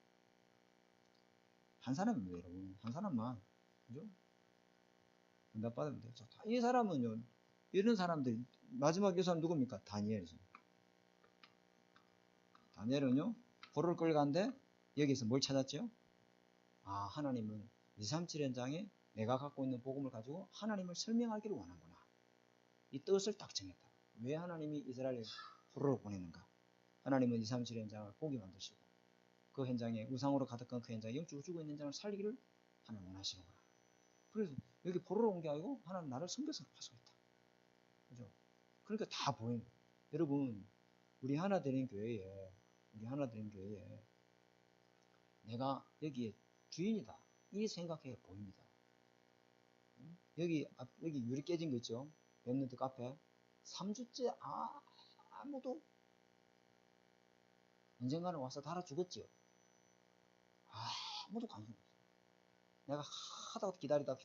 한 사람입니다 여러분. 한 사람만 그죠? 응답 받으면 되죠. 이 사람은요 이런 사람들 마지막 이 사람 누굽니까? 다니엘이죠. 다니엘은요 포로를 끌어간데 여기서 뭘 찾았죠? 아 하나님은 237현장에 내가 갖고 있는 복음을 가지고 하나님을 설명하기를 원하는구나. 이 뜻을 딱 정했다. 왜 하나님이 이스라엘을 포로로 보내는가? 하나님은 237현장을 보게 만드시고 그 현장에 우상으로 가득한 그 현장에 영적으로 죽어 있는 현장을 살리기를 하나님 원하시는구나. 그래서 여기 포로로 온 게 아니고 하나님 나를 섬겨서 파송했다. 그죠? 그러니까 다 보이는 거예요. 여러분 우리 하나 되는 교회에 내가 여기에 주인이다. 이 생각해 보입니다. 여기 유리 깨진 거 있죠? 랩런트 카페 3주째 아무도 언젠가는 와서 달아 죽었지요. 아무도 관심 없어요. 내가 하다가 기다리다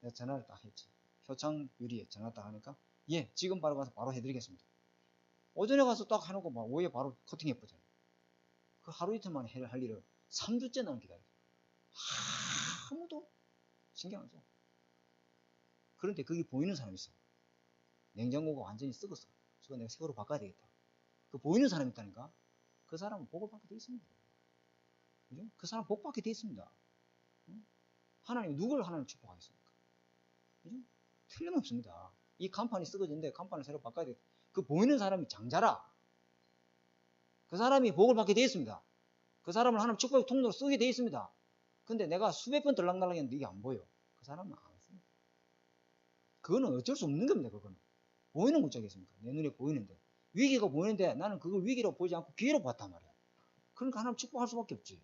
내가 전화를 딱 했지. 효창 유리에 전화 딱 하니까 예 지금 바로 가서 바로 해드리겠습니다. 오전에 가서 딱 해놓고 막 오후에 바로 커팅해보잖아. 그 하루 이틀 만에 할 일을 3주째 나는 기다려. 아무도 신경 안 써. 그런데 그게 보이는 사람이 있어. 냉장고가 완전히 썩었어. 그래서 내가 새 거로 바꿔야 되겠다. 그 보이는 사람이 있다니까. 그 사람은 복을 받게 돼 있습니다. 그죠? 그 사람 복 받게 돼 있습니다. 하나님 누굴 하나님 축복하겠습니까? 그죠? 틀림없습니다. 이 간판이 썩어졌는데 간판을 새로 바꿔야 돼. 그 보이는 사람이 장자라. 그 사람이 복을 받게 돼 있습니다. 그 사람을 하나님 축복의 통로로 쓰게 돼 있습니다. 근데 내가 수백 번 들락날락 했는데 이게 안 보여. 그 사람은 안 했습니다. 그거는 어쩔 수 없는 겁니다. 그거는. 보이는 문자겠습니까? 내 눈에 보이는데. 위기가 보이는데 나는 그걸 위기로 보지 않고 기회로 봤단 말이야. 그러니까 하나님 축복할 수밖에 없지.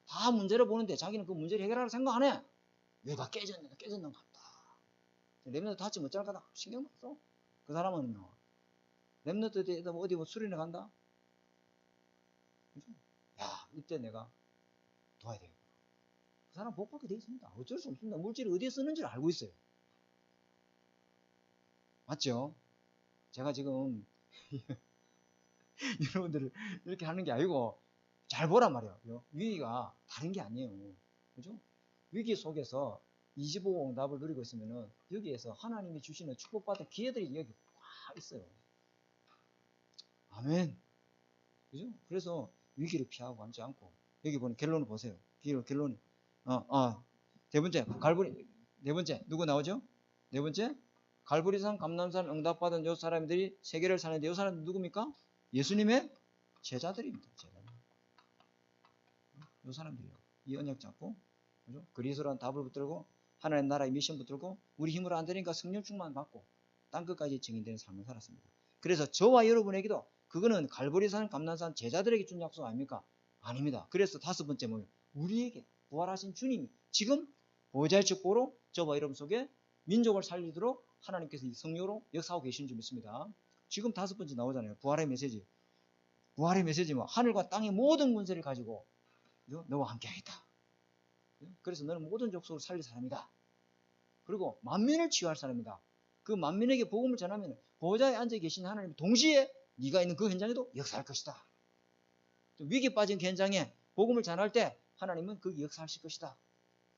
다 문제를 보는데 자기는 그 문제를 해결하려고 생각 안 해. 얘가 깨졌는가 보다. 랩너트 다치 못 잘까다 신경 안 써. 그 사람은 랩너트에다 어디 뭐 수련회 간다. 야 이때 내가 도와야 되겠구나. 그 사람 복 받게 돼 있습니다. 어쩔 수 없습니다. 물질을 어디에 쓰는지를 알고 있어요. 맞죠? 제가 지금 여러분들을 이렇게 하는 게 아니고 잘 보란 말이에요. 위기가 다른 게 아니에요. 그죠? 위기 속에서 25 응답을 누리고 있으면은 여기에서 하나님이 주시는 축복받은 기회들이 여기 꽉 있어요. 아멘. 그죠? 그래서 위기를 피하고 앉지 않고 여기 보는 결론을 보세요. 결론이 네 번째 갈보리 네 번째 누구 나오죠? 네 번째 갈보리산 감람산 응답받은 요 사람들이 세계를 사는데 요 사람들 누굽니까? 예수님의 제자들입니다. 요 사람들이요. 이 언약 잡고 그죠? 그리스도라는 답을 붙들고 하나님 나라의 미션 붙들고 우리 힘으로 안 되니까 성령 충만 받고 땅끝까지 증인되는 삶을 살았습니다. 그래서 저와 여러분에게도 그거는 갈보리산 감람산 제자들에게 준 약속 아닙니까? 아닙니다. 그래서 다섯 번째 뭐예요? 우리에게 부활하신 주님이 지금 보좌의 축복으로 저와 여러분 속에 민족을 살리도록 하나님께서 이 성령으로 역사하고 계신 줄 믿습니다. 지금 다섯 번째 나오잖아요. 부활의 메시지. 부활의 메시지 뭐 하늘과 땅의 모든 권세를 가지고 너와 함께 하겠다. 그래서 너는 모든 족속을 살릴 사람이다. 그리고 만민을 치유할 사람이다. 그 만민에게 복음을 전하면 보좌에 앉아 계신 하나님 동시에 네가 있는 그 현장에도 역사할 것이다. 위기 빠진 현장에 복음을 전할 때 하나님은 거기 역사하실 것이다.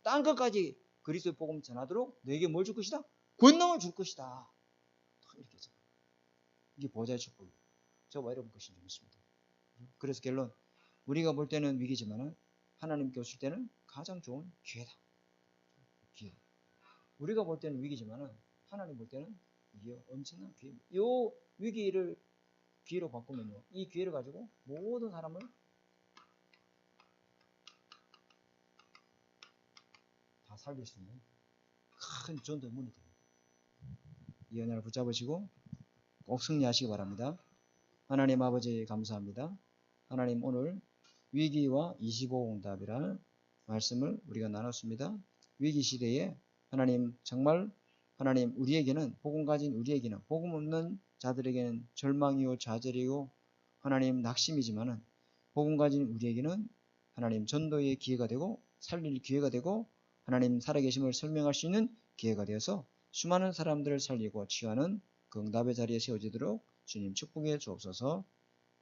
땅끝까지 그리스도의 복음을 전하도록 너에게 뭘 줄 것이다? 권능을 줄 것이다. 이렇게 해서 이게 보좌의 축복이에요. 저와 여러분 것인 줄 믿습니다. 그래서 결론 우리가 볼 때는 위기지만은 하나님께 오실 때는 가장 좋은 기회다. 기회. 우리가 볼 때는 위기지만은 하나님 볼 때는 이게 엄청난 기회입니다. 이 위기를 기회로 바꾸면요. 이 기회를 가지고 모든 사람을 다 살릴 수 있는 큰 전도의 문이 됩니다. 이 연약을 붙잡으시고 꼭 승리하시기 바랍니다. 하나님 아버지 감사합니다. 하나님 오늘 위기와 25응답이라는 말씀을 우리가 나눴습니다. 위기 시대에 하나님 정말 하나님 우리에게는 복음 가진 우리에게는 복음 없는 자들에게는 절망이요 좌절이고 하나님 낙심이지만은 복음 가진 우리에게는 하나님 전도의 기회가 되고 살릴 기회가 되고 하나님 살아계심을 설명할 수 있는 기회가 되어서 수많은 사람들을 살리고 치유하는 그 응답의 자리에 세워지도록 주님 축복해 주옵소서.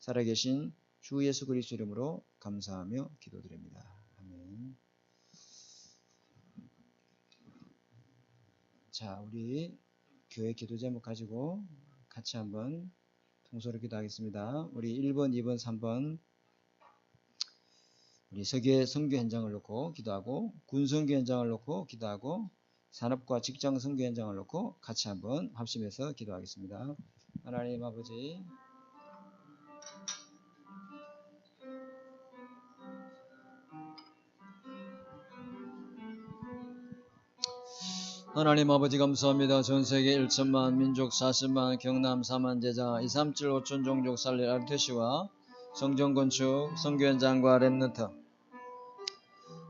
살아계신 주 예수 그리스도 이름으로 감사하며 기도드립니다. 아멘. 자, 우리 교회 기도 제목 가지고 같이 한번 통소로 기도하겠습니다. 우리 1번, 2번, 3번 우리 세계 선교 현장을 놓고 기도하고 군선교 현장을 놓고 기도하고 산업과 직장 선교 현장을 놓고 같이 한번 합심해서 기도하겠습니다. 하나님 아버지 하나님 아버지 감사합니다. 전세계 1천만 민족 40만 경남 4만 제자 237 5천 종족 살릴 RTC와 성전건축 선교현장과 랩너트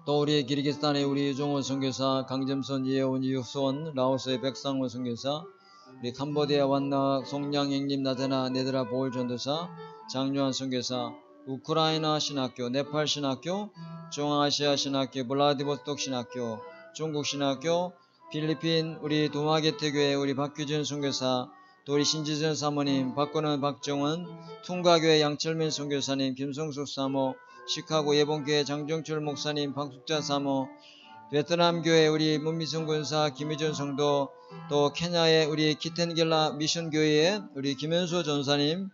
또 우리 기르기스탄의 우리 유종원 선교사 강점선 이혜원 이수원 라오스의 백상원 선교사 우리 캄보디아 완나 송량 행님 나자나 네드라 보울 전도사 장유한 선교사 우크라이나 신학교, 네팔 신학교, 중앙아시아 신학교, 블라디보스톡 신학교, 중국 신학교, 필리핀 우리 도마게테교회 우리 박규준 선교사, 또 우리 신지선 사모님, 박건원, 박정원, 통가교회 양철민 선교사님, 김성숙 사모, 시카고 예봉교회 장정출 목사님, 박숙자 사모, 베트남 교회 우리 문미승 군사, 김희준 성도, 또 케냐의 우리 키텐길라 미션 교회의 우리 김현수 전사님,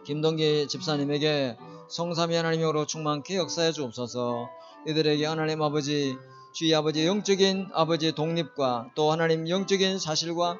김동기 집사님에게 성삼위 하나님으로 충만케 역사해 주옵소서. 이들에게 하나님 아버지, 주의 아버지 영적인 아버지 독립과 또 하나님 영적인 사실과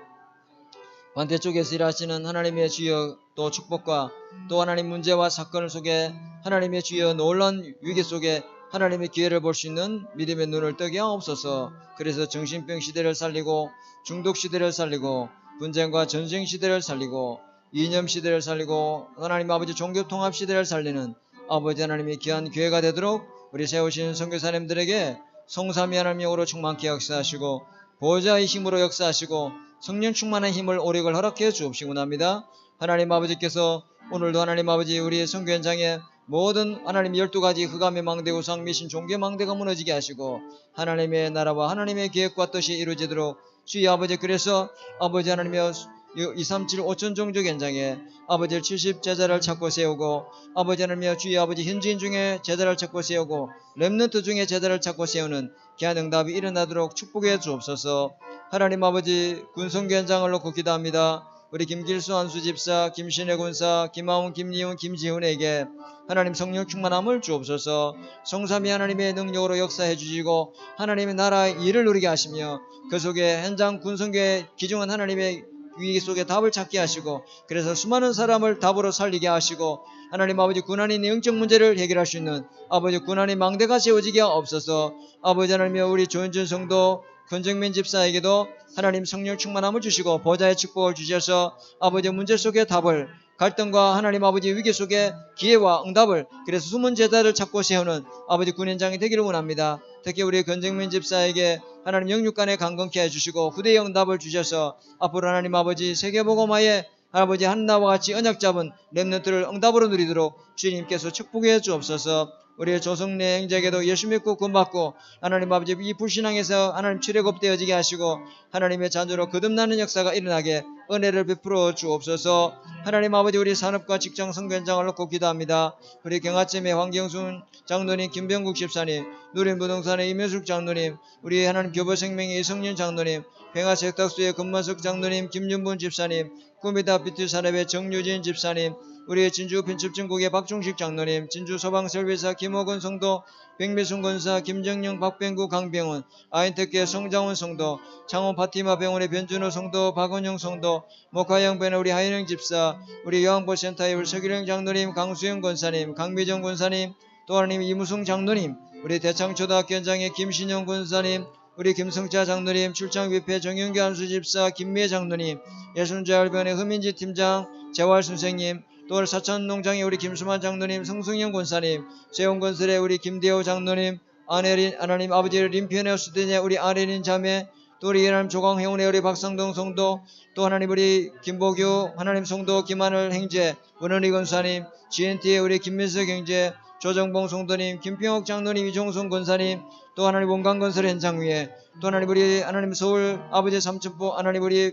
반대쪽에서 일하시는 하나님의 주여 또 축복과 또 하나님 문제와 사건 속에 하나님의 주여 놀라운 위기 속에 하나님의 기회를 볼 수 있는 믿음의 눈을 뜨게 하옵소서. 그래서 정신병 시대를 살리고 중독 시대를 살리고 분쟁과 전쟁 시대를 살리고 이념 시대를 살리고 하나님 아버지 종교 통합 시대를 살리는 아버지 하나님의 귀한 기회가 되도록 우리 세우신 선교사님들에게 성삼위 하나님으로 충만케 역사하시고 보호자의 힘으로 역사하시고 성령 충만한 힘을 오력을 허락해 주옵시고 합니다. 하나님 아버지께서 오늘도 하나님 아버지 우리의 선교 현장에 모든 하나님 12가지 흑암의 망대 우상 미신 종교 망대가 무너지게 하시고 하나님의 나라와 하나님의 계획과 뜻이 이루어지도록 주의 아버지 그래서 아버지 하나님의 237 5천 종족 현장에 아버지 70 제자를 찾고 세우고 아버지 하나님의 주의 아버지 현지인 중에 제자를 찾고 세우고 렘넌트 중에 제자를 찾고 세우는 귀한 응답이 일어나도록 축복해 주옵소서. 하나님 아버지 군성교 현장을 놓고 기도합니다. 우리 김길수 한수 집사, 김신혜 군사, 김하훈, 김리훈, 김지훈에게 하나님 성령 충만함을 주옵소서. 성삼위 하나님의 능력으로 역사해 주시고 하나님의 나라의 일을 누리게 하시며 그 속에 현장 군성교의 기중한 하나님의 위기 속에 답을 찾게 하시고 그래서 수많은 사람을 답으로 살리게 하시고 하나님 아버지 군안인 영적 문제를 해결할 수 있는 아버지 군안인 망대가 세워지게 하옵소서. 아버지 하나님의 우리 조현준 성도 권정민 집사에게도 하나님 성령 충만함을 주시고 보좌의 축복을 주셔서 아버지 문제 속의 답을 갈등과 하나님 아버지 위기 속의 기회와 응답을 그래서 숨은 제자를 찾고 세우는 아버지 군현장이 되기를 원합니다. 특히 우리 권정민 집사에게 하나님 영육간에 강건케 해주시고 후대의 응답을 주셔서 앞으로 하나님 아버지 세계복음화에 아버지 한나와 같이 언약 잡은 렘넌트를 응답으로 누리도록 주님께서 축복해 주옵소서. 우리 조성래 형제에게도 예수 믿고 구원받고 하나님 아버지 이 불신앙에서 하나님 출애굽되어지게 하시고 하나님의 자녀로 거듭나는 역사가 일어나게 은혜를 베풀어 주옵소서. 하나님 아버지 우리 산업과 직장 선교 현장을 놓고 기도합니다. 우리 경화점의 황경순 장로님, 김병국 집사님, 누림부동산의 임효숙 장로님, 우리 하나님 교보생명의 이성윤 장로님, 평화sek탁수의 금만석 장로님, 김윤분 집사님, 꿈이다 비트산업의 정유진 집사님, 우리 진주 편집증국의 박중식 장로님, 진주 소방설비사 김호근 성도, 백미순 권사, 김정영, 박병구, 강병훈, 아인테크의 성장훈 성도, 창원 파티마 병원의 변준호 성도, 박원영 성도, 목화영 변의 우리 하인영 집사, 우리 여왕보센터의 우리 서기령 장로님, 강수영 권사님, 강미정 권사님, 또 하나님 이무승 장로님, 우리 대창초등학교 현장의 김신영 권사님, 우리 김성자 장로님, 출장뷔페 정영규 한수 집사, 김미애 장로님, 예순재활병원의 허민지 팀장, 재활 선생님, 또 사천농장의 우리 김수만 장로님, 성승영 권사님, 세운건설의 우리 김대호 장로님, 아내린 하나님 아버지 림피언의 수대냐 우리 아내린 자매, 또 우리 하나님 조광혜원의 우리 박상동 성도, 또 하나님 우리 김보규 하나님 성도, 김하늘 행제, 원원희 권사님, GNT의 우리 김민석 형제, 조정봉 성도님, 김평옥 장로님, 이종성 권사님, 또 하나님 원광건설 현장 위에 또 하나님 우리 하나님 서울 아버지 삼천포 하나님 우리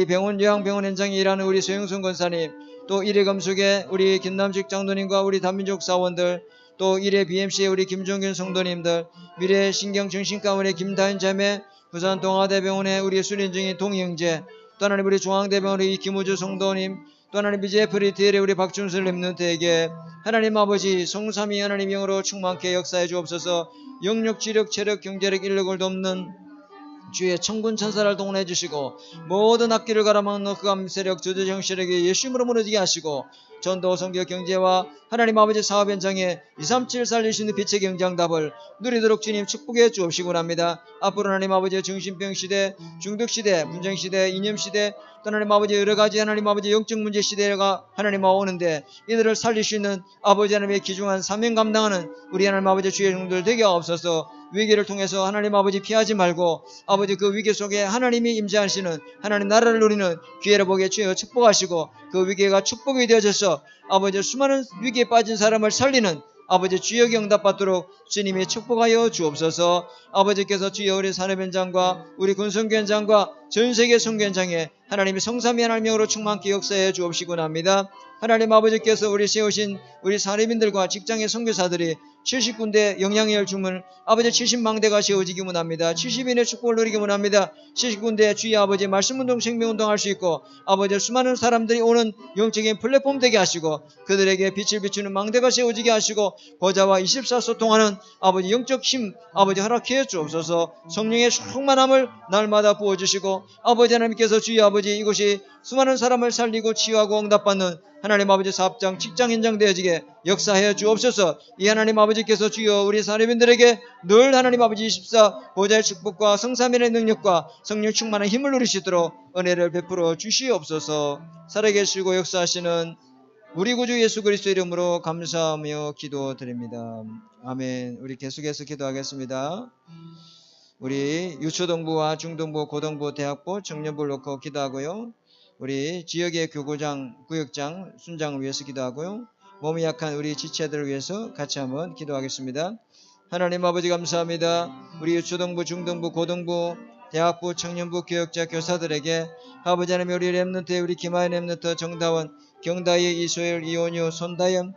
병원 요양병원 현장에 일하는 우리 소영순 권사님, 또 일회금속의 우리 김남식 장로님과 우리 단민족 사원들, 또 일회 BMC의 우리 김종균 성도님들, 미래 신경정신과원의 김다현 자매, 부산 동아대병원의 우리 수린중인 동형제, 또 하나님 우리 중앙대병원의 김우주 성도님, 또 하나님 이제 프리티엘의 우리 박준슬 렘넌트에게 하나님 아버지 성삼위 하나님 영으로 충만케 역사해 주옵소서. 영력, 지력, 체력, 경제력, 인력을 돕는 주의 천군 천사를 동원해 주시고 모든 악기를 갈아먹는 흑암 세력, 저주 정신에게 예수님으로 무너지게 하시고 전도, 성교, 경제와 하나님 아버지 사업 현장에 237 살릴 수 있는 빛의 경장답을 누리도록 주님 축복해 주옵시고 합니다. 앞으로 하나님 아버지의 정신병 시대, 중독 시대, 분쟁 시대, 이념 시대, 또 하나님 아버지 여러 가지 하나님 아버지 영적 문제 시대가 하나님 오는데 이들을 살릴 수 있는 아버지 하나님의 귀중한 사명 감당하는 우리 하나님 아버지 주의 종들 되게 하옵소서. 위기를 통해서 하나님 아버지 피하지 말고 아버지 그 위기 속에 하나님이 임재하시는 하나님 나라를 누리는 기회를 보게 주여 축복하시고 그 위기가 축복이 되어져서 아버지 수많은 위기에 빠진 사람을 살리는 아버지 주여 응답받도록 주님이 축복하여 주옵소서. 아버지께서 주여 우리 산업현장과 우리 군성교현장과 전세계 성교현장에 하나님이 성삼위 하나님으로 충만케 역사해 주옵시고 합니다. 하나님 아버지께서 우리 세우신 우리 산업인들과 직장의 선교사들이 70군데 영향력을 주문 아버지 70망대가 세워지기 원합니다. 70인의 축복을 누리기 원합니다. 70군데 주의 아버지 말씀운동 생명운동 할 수 있고 아버지 수많은 사람들이 오는 영적인 플랫폼 되게 하시고 그들에게 빛을 비추는 망대가 세워지게 하시고 보좌와 24 소통하는 아버지 영적 힘 아버지 허락해 주옵소서. 성령의 충만함을 날마다 부어주시고 아버지 하나님께서 주의 아버지 이곳이 수많은 사람을 살리고 치유하고 응답받는 하나님 아버지 사업장 직장 현장 되어지게 역사해 주옵소서. 이 하나님 아버지께서 주여 우리 사례빈들에게 늘 하나님 아버지 24 보좌의 축복과 성삼위의 능력과 성령 충만한 힘을 누릴 수 있도록 은혜를 베풀어 주시옵소서. 살아계시고 역사하시는 우리 구주 예수 그리스도 이름으로 감사하며 기도드립니다. 아멘. 우리 계속해서 기도하겠습니다. 우리 유초동부와 중동부, 고동부, 대학부, 청년부를 놓고 기도하고요. 우리 지역의 교구장, 구역장, 순장을 위해서 기도하고요. 몸이 약한 우리 지체들을 위해서 같이 한번 기도하겠습니다. 하나님 아버지 감사합니다. 우리 유초동부, 중동부, 고동부, 대학부, 청년부, 교역자, 교사들에게 아버지 하나님 우리 렘넌트, 우리 김하연 렘넌트, 정다원, 경다희, 이소열, 이온유, 손다연,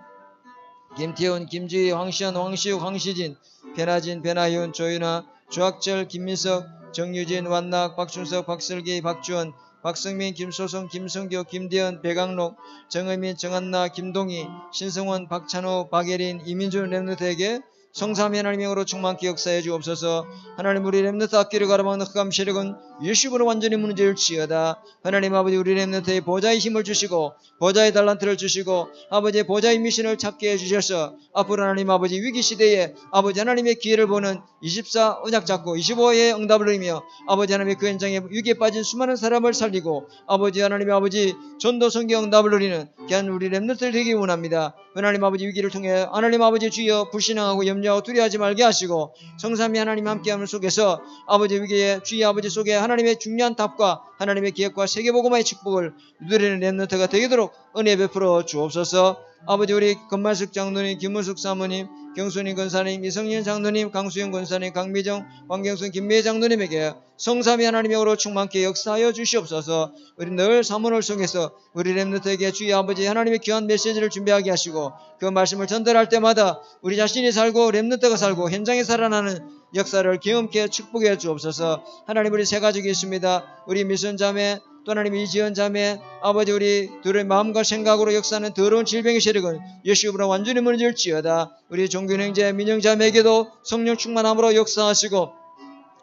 김태훈, 김지희, 황시현, 황시욱, 황시진, 변하진, 변하윤, 조윤아, 조학철, 김민석, 정유진, 완낙, 박준석, 박슬기, 박주원, 박성민, 김소성, 김성교, 김대현, 배강록, 정의민, 정한나, 김동희, 신성원, 박찬호, 박예린, 이민준 렘넌트에게 성삼위 하나님으로 충만케 역사해 주옵소서. 하나님 우리 렘넌트 학교를 가로막는 흑암 세력은 예수로 완전히 무너질지어다. 하나님 아버지 우리 렘넌트의 보좌의 힘을 주시고 보좌의 달란트를 주시고 아버지의 보좌의 미션을 찾게 해주셔서 앞으로 하나님 아버지 위기시대에 아버지 하나님의 기회를 보는 24 언약 잡고 25의 응답을 누리며 아버지 하나님의 그 현장에 위기에 빠진 수많은 사람을 살리고 아버지 하나님의 아버지 전도 성경 응답을 누리는 귀한 우리 렘넌트를 되기 원합니다. 하나님 아버지 위기를 통해 하나님 아버지 주여 불신앙하고 염려하고 두려워하지 말게 하시고 성삼위 하나님 함께함을 속에서 아버지 위기에 주의 아버지 속에 하나님의 중요한 답과 하나님의 기획과 세계복음화의 축복을 누리는 렘넌트가 되도록 은혜 베풀어 주옵소서. 아버지 우리 건만숙 장로님, 김문숙 사모님, 경순인 권사님, 이성년 장로님, 강수영 권사님, 강미정, 황경순, 김미애 장로님에게 성삼위 하나님으로 충만케 역사하여 주시옵소서. 우리 늘 사문을 속에서 우리 렘넌트에게 주의 아버지 하나님의 귀한 메시지를 준비하게 하시고 그 말씀을 전달할 때마다 우리 자신이 살고 렘넌트가 살고 현장에 살아나는 역사를 경험케 축복해 주옵소서. 하나님 우리 세 가족이 있습니다. 우리 미선 자매 또 하나님 이지연 자매 아버지 우리 둘의 마음과 생각으로 역사하는 더러운 질병의 세력은 예수님으로 완전히 무너질지어다. 우리 종균 형제 민영 자매에게도 성령 충만함으로 역사하시고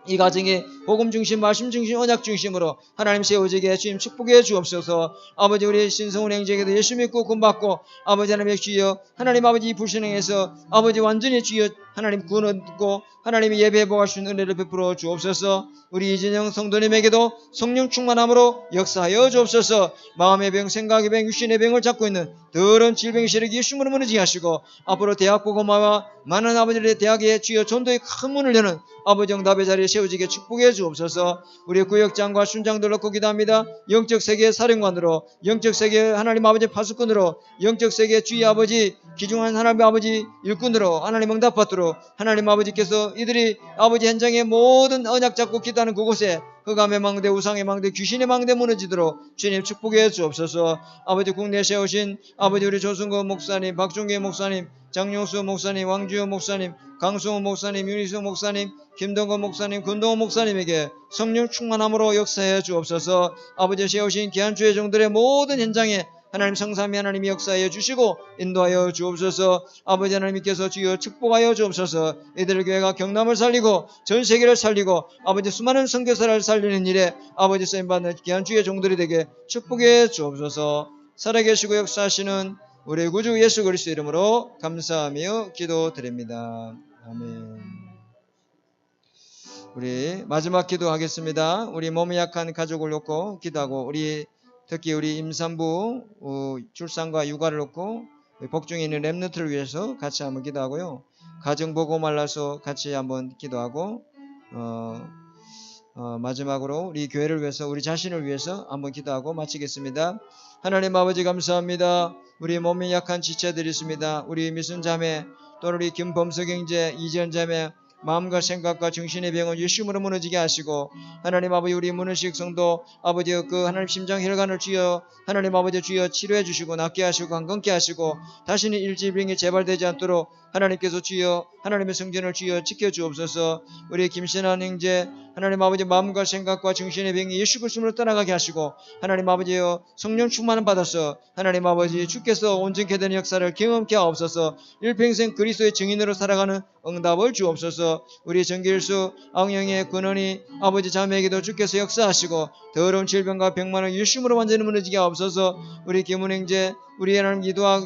이 가정이 복음 중심, 말씀 중심, 언약 중심으로 하나님 세워지게 주님 축복해 주옵소서. 아버지 우리 신성훈 형제에게도 예수 믿고 구원받고 아버지 하나님의 주여 하나님 아버지 불신앙에서 아버지 완전히 주여 하나님 구원 얻고 하나님의 예배에 복할 수 있는 은혜를 베풀어 주옵소서. 우리 이진영 성도님에게도 성령 충만함으로 역사하여 주옵소서. 마음의 병, 생각의 병, 육신의 병을 잡고 있는 더러운 질병의 세력이 예수님으로 무너지게 하시고 앞으로 대학 복음화와 많은 아버지들의 대학에 주여 전도의 큰 문을 여는 아버지 응답의 자리에 세워지게 축복해 주옵소서. 우리 구역장과 순장들 놓고 기도합니다. 영적 세계의 사령관으로 영적 세계의 하나님 아버지 파수꾼으로 영적 세계의 주의 아버지 귀중한 하나님 아버지 일꾼으로 하나님 응답받도록 하나님 아버지께서 이들이 아버지 현장의 모든 언약 잡고 기도하는 그곳에 흑암의 망대, 우상의 망대, 귀신의 망대 무너지도록 주님 축복해 주옵소서. 아버지 국내에 세우신 아버지 우리 조승거 목사님, 박종계 목사님, 장용수 목사님, 왕주호 목사님, 강승호 목사님, 윤희수 목사님, 김동건 목사님, 권동호 목사님에게 성령 충만함으로 역사해 주옵소서. 아버지 세우신 귀한 주의 종들의 모든 현장에 하나님 성삼위 하나님이 역사하여 주시고 인도하여 주옵소서. 아버지 하나님께서 주여 축복하여 주옵소서. 이들 교회가 경남을 살리고 전 세계를 살리고 아버지 수많은 선교사를 살리는 일에 아버지 쓰임받는 귀한 주의 종들이 되게 축복해 주옵소서. 살아계시고 역사하시는 우리 구주 예수 그리스도 이름으로 감사하며 기도드립니다. 아멘. 우리 마지막 기도하겠습니다. 우리 몸이 약한 가족을 놓고 기도하고 특히 우리 임산부 출산과 육아를 놓고 복중에 있는 렘넌트를 위해서 같이 한번 기도하고요. 가정 보고 말라서 같이 한번 기도하고 마지막으로 우리 교회를 위해서 우리 자신을 위해서 한번 기도하고 마치겠습니다. 하나님 아버지 감사합니다. 우리 몸이 약한 지체들이 있습니다. 우리 미순자매 또 우리 김범석 형제 이지연자매 마음과 생각과 정신의 병은 예수님으로 무너지게 하시고 하나님 아버지 우리 문은식 성도 아버지 그 하나님 심장 혈관을 주여 하나님 아버지 주여 치료해 주시고 낫게 하시고 건강케 하시고 다시는 일지병이 재발되지 않도록 하나님께서 주여 하나님의 성전을 주여 지켜주옵소서. 우리 김신환 형제 하나님 아버지 마음과 생각과 정신의 병이 예수 그리스도로 떠나가게 하시고 하나님 아버지여 성령 충만을 받아서 하나님 아버지 주께서 온전케 되는 역사를 경험케 하옵소서. 일평생 그리스도의 증인으로 살아가는 응답을 주옵소서. 우리 정길수 앙영의 근원이 아버지 자매에게도 주께서 역사하시고 더러운 질병과 병만을 예수님으로 완전히 무너지게 하옵소서. 우리 김은행제 우리 하나님 이도학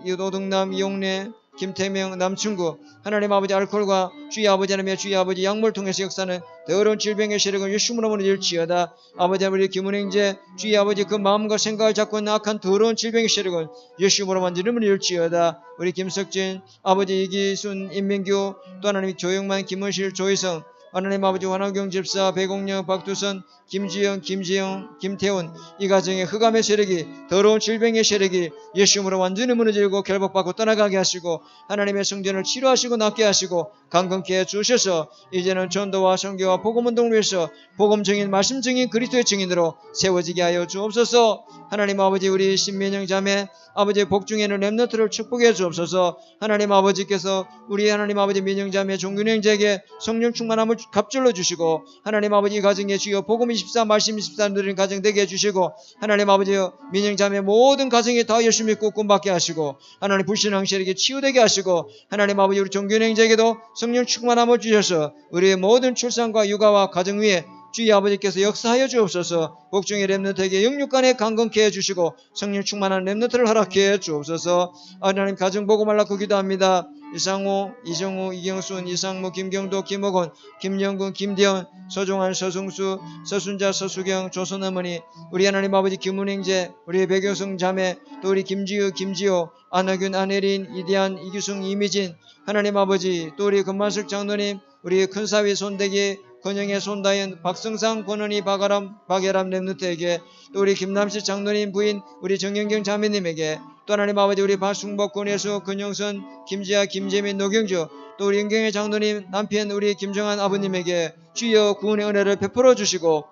이도등남 이용래 김태명 남충구 하나님 아버지 알코올과 주의 아버지 하나님의 주의 아버지 약물 통해서 역사는 더러운 질병의 세력은 예수님으로 무너질지어다. 아버지 우리 김은행제 주의 아버지 그 마음과 생각을 잡고 있는 악한 더러운 질병의 세력은 예수님으로 완전히 무너질지어다. 우리 김석진 아버지 이기순 임민규 또 하나님 조영만 김은실 조희성 하나님 아버지 환화경 집사 배공영 박두선 김지영 김지영 김태훈 이 가정의 흑암의 세력이 더러운 질병의 세력이 예수님으로 완전히 무너지고 결박받고 떠나가게 하시고 하나님의 성전을 치료하시고 낫게 하시고 강건케 해주셔서 이제는 전도와 선교와 복음운동을 위해서 복음 증인 말씀 증인 그리스도의 증인으로 세워지게 하여 주옵소서. 하나님 아버지 우리 신민영 자매 아버지의 복중에는 렘넌트를 축복해 주옵소서. 하나님 아버지께서 우리 하나님 아버지 민영 자매 종균 형제에게 성령 충만함을 갑절로 주시고 하나님 아버지 가정에 주여 복음 24 말씀 24 누리는 가정 되게 해주시고 하나님 아버지여 민영 자매 모든 가정에 다 예수 믿고 꿈받게 하시고 하나님 불신앙 세력에 치유되게 하시고 하나님 아버지 우리 종균 형제에게도 성령 충만함을 주셔서 우리의 모든 출산과 육아와 가정 위에 주의 아버지께서 역사하여 주옵소서. 복중의 렘넌트에게 영육간에 강건케 해주시고 성령 충만한 렘넌트를 허락해 주옵소서. 하나님 가정 보고 말라고 기도합니다. 이상호, 이정우, 이경순, 이상무, 김경도, 김옥원, 김영근, 김대현, 서종환, 서승수, 서순자, 서수경, 조선어머니 우리 하나님 아버지 김은행제 우리 백효성 자매 또 우리 김지우, 김지호, 안하균, 안혜린, 이대한, 이규승, 이미진 하나님 아버지 또 우리 금만석 장로님 우리 큰사위 손대기 권영의 손다현 박성상 권은희 박예람 렘넌트에게 또 우리 김남식 장로님 부인 우리 정영경 자매님에게 또 하나님 아버지 우리 박승복 권혜수 근영선 김지아 김재민 노경주 또 우리 영경의 장로님 남편 우리 김정한 아버님에게 주여 구원의 은혜를 베풀어 주시고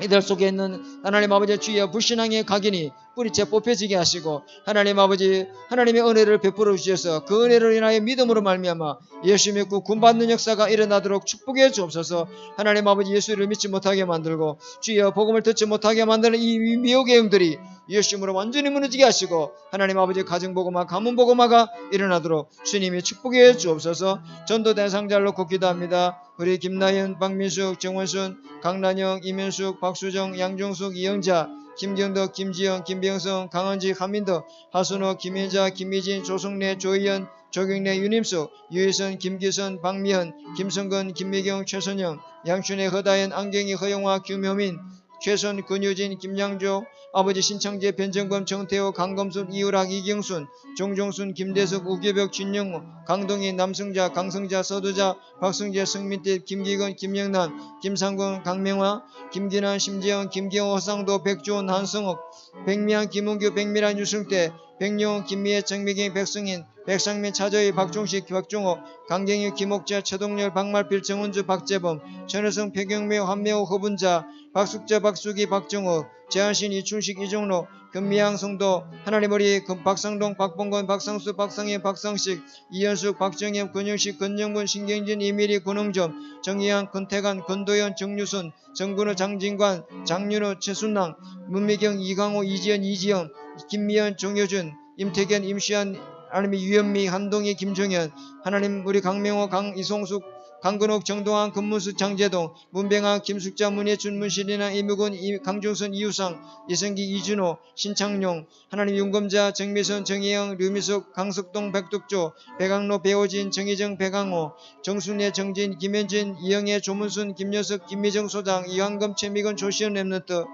이들 속에 있는 하나님 아버지 주여 불신앙의 각인이 뿌리째 뽑혀지게 하시고 하나님 아버지 하나님의 은혜를 베풀어 주셔서 그 은혜를 인하여 믿음으로 말미암아 예수 믿고 구원받는 역사가 일어나도록 축복해 주옵소서. 하나님 아버지 예수를 믿지 못하게 만들고 주여 복음을 듣지 못하게 만드는 이 미혹의 영들이 예수님으로 완전히 무너지게 하시고 하나님 아버지 가정복음화 가문복음화가 일어나도록 주님이 축복해 주옵소서. 전도 대상자를 놓고 기도합니다. 우리 김나연, 박민숙, 정원순, 강란영, 이면숙, 박수정, 양종숙, 이영자 김경덕, 김지영, 김병성, 강한직, 한민덕, 하순호, 김혜자, 김미진, 조성래, 조희연, 조경래, 윤임숙, 유혜선, 김기선, 박미현, 김성근, 김미경, 최선영, 양춘혜, 허다연, 안경희, 허영화, 김효민, 최선, 근유진, 김양조, 아버지 신창재, 변정범, 정태호, 강검순, 이우락, 이경순, 종종순, 김대석, 우계벽, 진영호, 강동희, 남승자, 강성자, 서두자, 박승재, 성민태, 김기건, 김영남, 김상군, 강명화, 김기난, 심재영, 김기호, 허상도, 백주원, 한성옥, 백미안, 김은규, 백미란, 유승태, 백용호, 김미애, 정미경, 백승인, 백상민, 차저희, 박종식, 박종호, 강경희, 김옥자, 최동열, 박말필, 정은주, 박재범, 전혜성, 백영매, 한매호, 허분자, 박숙자, 박수기, 박정호, 재한신, 이춘식, 이종로, 금미양, 성도, 하나님 우리 박상동, 박봉건, 박상수, 박상현, 박상식, 이현숙, 박정현, 권영식, 권영문, 신경진, 이미리, 권흥점, 정희양, 권태관, 권도현, 정유순, 정근우, 장진관, 장윤호, 최순랑, 문미경, 이강호, 이지연, 이지영, 김미연, 정효준, 임태견, 임시한, 하나님 유현미, 한동희, 김종현, 하나님 우리 강명호, 이송숙, 강근옥, 정동환, 금문수, 장재동, 문병학, 김숙자, 문예춘, 문실이나, 이무근, 강중선, 이우상, 이성기, 이준호, 신창용, 하나님 윤검자, 정미선, 정희영, 류미숙, 강석동, 백덕조, 백학로, 배호진, 정희정, 백항호, 정순예, 정진, 김현진, 이영애, 조문순, 김여석, 김미정 소장, 이한금, 최미건, 조시현 랩런트,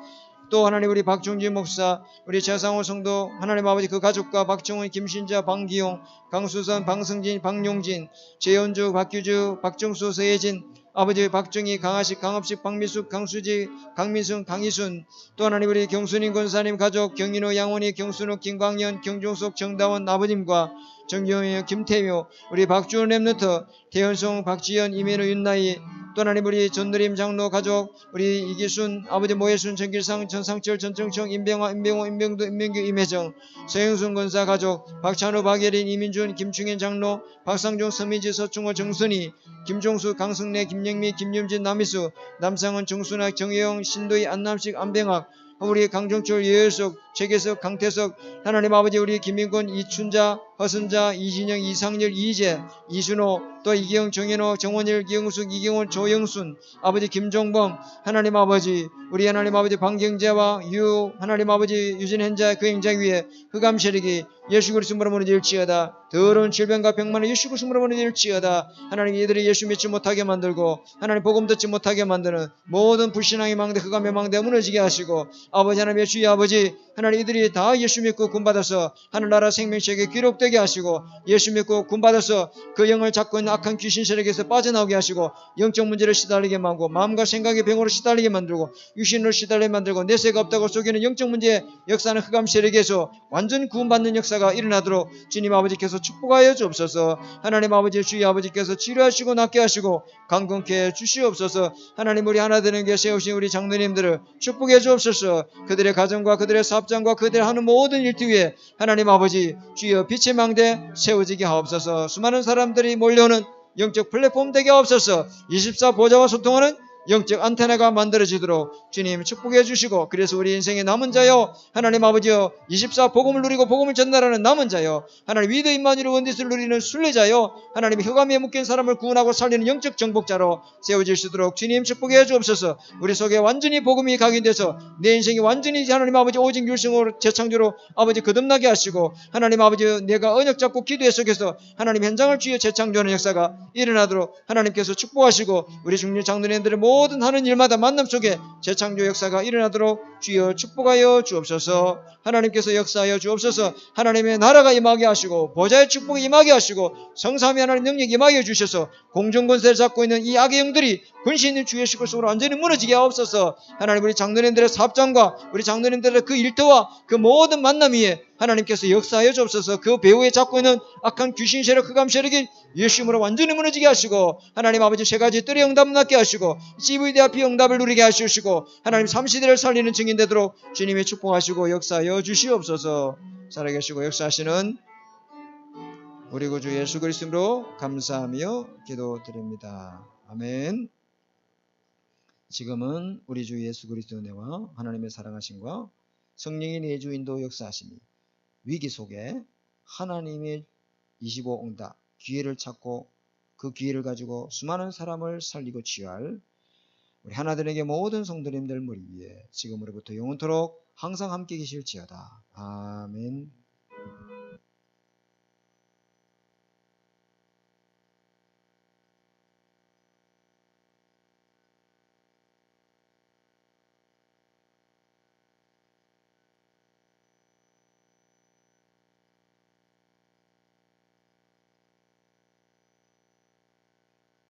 또 하나님 우리 박종진 목사, 우리 최상호 성도, 하나님 아버지 그 가족과 박정훈, 김신자, 방기용, 강수선, 방승진, 박용진, 재현주, 박규주, 박정수, 서예진, 아버지 박정희, 강하식, 강업식, 박미숙, 강수지, 강민승, 강희순, 또 하나님 우리 경순인 권사님 가족, 경인호, 양원희, 경순욱, 김광현, 경종석, 정다원 아버님과 정경희, 김태묘, 우리 박주원 랩너트, 태현송, 박지연, 이민우, 윤나희, 또 하나님 우리 전드림 장로 가족, 우리 이기순, 아버지 모혜순, 전길상, 전상철, 전정청, 임병화, 임병호, 임병도, 임명규, 임혜정, 서영순 권사 가족, 박찬호, 박예린, 이민준, 김충현 장로, 박상종, 서민지, 서충호, 정선희, 김종수, 강승래, 김영미, 김윤진, 남희수, 남상은, 정순학, 정혜영, 신도희, 안남식, 안병학, 우리 강종철, 예열석, 최계석, 강태석, 하나님 아버지 우리 김민권, 이춘자, 허선자, 이진영, 이상열, 이재, 이순호, 또 이기영, 정현호, 정원일, 기영숙, 이경원, 조영순, 아버지 김종범, 하나님 아버지 우리 하나님 아버지 방경재와 유, 하나님 아버지 유진현자 그 행장 위에 흑암 세력이 예수 그리스도로 무너질지어다. 더러운 질병과 병만을 예수 그리스도로 무너질지어다. 하나님 이들이 예수 믿지 못하게 만들고 하나님 복음 듣지 못하게 만드는 모든 불신앙의 망대, 흑암의 망대 무너지게 하시고, 아버지 하나님의 주의 아버지 하나님 이들이 다 예수 믿고 구원받아서 하늘나라 생명책에 기록되게 하시고, 예수 믿고 구원받아서 그 영을 잡고 있는 악한 귀신 세력에서 빠져나오게 하시고, 영적 문제를 시달리게 만들고 마음과 생각의 병으로 시달리게 만들고 육신으로 시달리게 만들고 내세가 없다고 속이는 영적 문제의 역사는 흑암 세력에서 완전 구원받는 역사가 일어나도록 주님 아버지께서 축복하여 주옵소서. 하나님 아버지 주의 아버지께서 치료하시고 낫게 하시고 강건케 해 주시옵소서. 하나님 우리 하나 되는 게 세우신 우리 장로님들을 축복해 주옵소서. 그들의 가정과 그들의 사업장과 그들의 하는 모든 일 뒤에 하나님 아버지 주여 빛의 망대 세워지게 하옵소서. 수많은 사람들이 몰려오는 영적 플랫폼 되게 하옵소서. 24 보좌와 소통하는 영적 안테나가 만들어지도록 주님 축복해 주시고, 그래서 우리 인생의 남은 자여 하나님 아버지여 24 복음을 누리고 복음을 전달하는 남은 자여 하나님 위드 임마누엘 원디스를 누리는 순례자여 하나님 흑암에 묶인 사람을 구원하고 살리는 영적 정복자로 세워질 수 있도록 주님 축복해 주옵소서. 우리 속에 완전히 복음이 각인돼서 내 인생이 완전히 하나님 아버지 오직 율성으로 재창조로 아버지 거듭나게 하시고, 하나님 아버지 내가 언약 잡고 기도의 속에서 하나님 현장을 주여 재창조하는 역사가 일어나도록 하나님께서 축복하시고, 우리 중립 장로님들의 모든 하는 일마다 만남 속에 재창조 역사가 일어나도록 주여 축복하여 주옵소서. 하나님께서 역사하여 주옵소서. 하나님의 나라가 임하게 하시고 보좌의 축복이 임하게 하시고 성삼위 하나님 능력이 임하게 주셔서 공정권세를 잡고 있는 이 악의 영들이 근신 있는 주 예수 그리스도로 완전히 무너지게 하옵소서. 하나님 우리 장로님들의 사업장과 우리 장로님들의 그 일터와 그 모든 만남 위에 하나님께서 역사하여 주옵소서. 그 배후에 잡고 있는 악한 귀신 세력, 흑암 세력이 예수님으로 완전히 무너지게 하시고, 하나님 아버지 세 가지 뜰의 응답 낳게 하시고 CVD 앞이 응답을 누리게 하시고, 하나님 삼시대를 살리는 증인 되도록 주님이 축복하시고 역사하여 주시옵소서. 살아계시고 역사하시는 우리 구주 예수 그리스도로 감사하며 기도드립니다. 아멘. 지금은 우리 주 예수 그리스도의 은혜와 하나님의 사랑하심과 성령의 내주 인도 역사하심이 위기 속에 하나님의 25응답 기회를 찾고 그 기회를 가지고 수많은 사람을 살리고 치유할 우리 하나들에게 모든 성도님들 머리 위에 지금으로부터 영원토록 항상 함께 계실지어다. 아멘.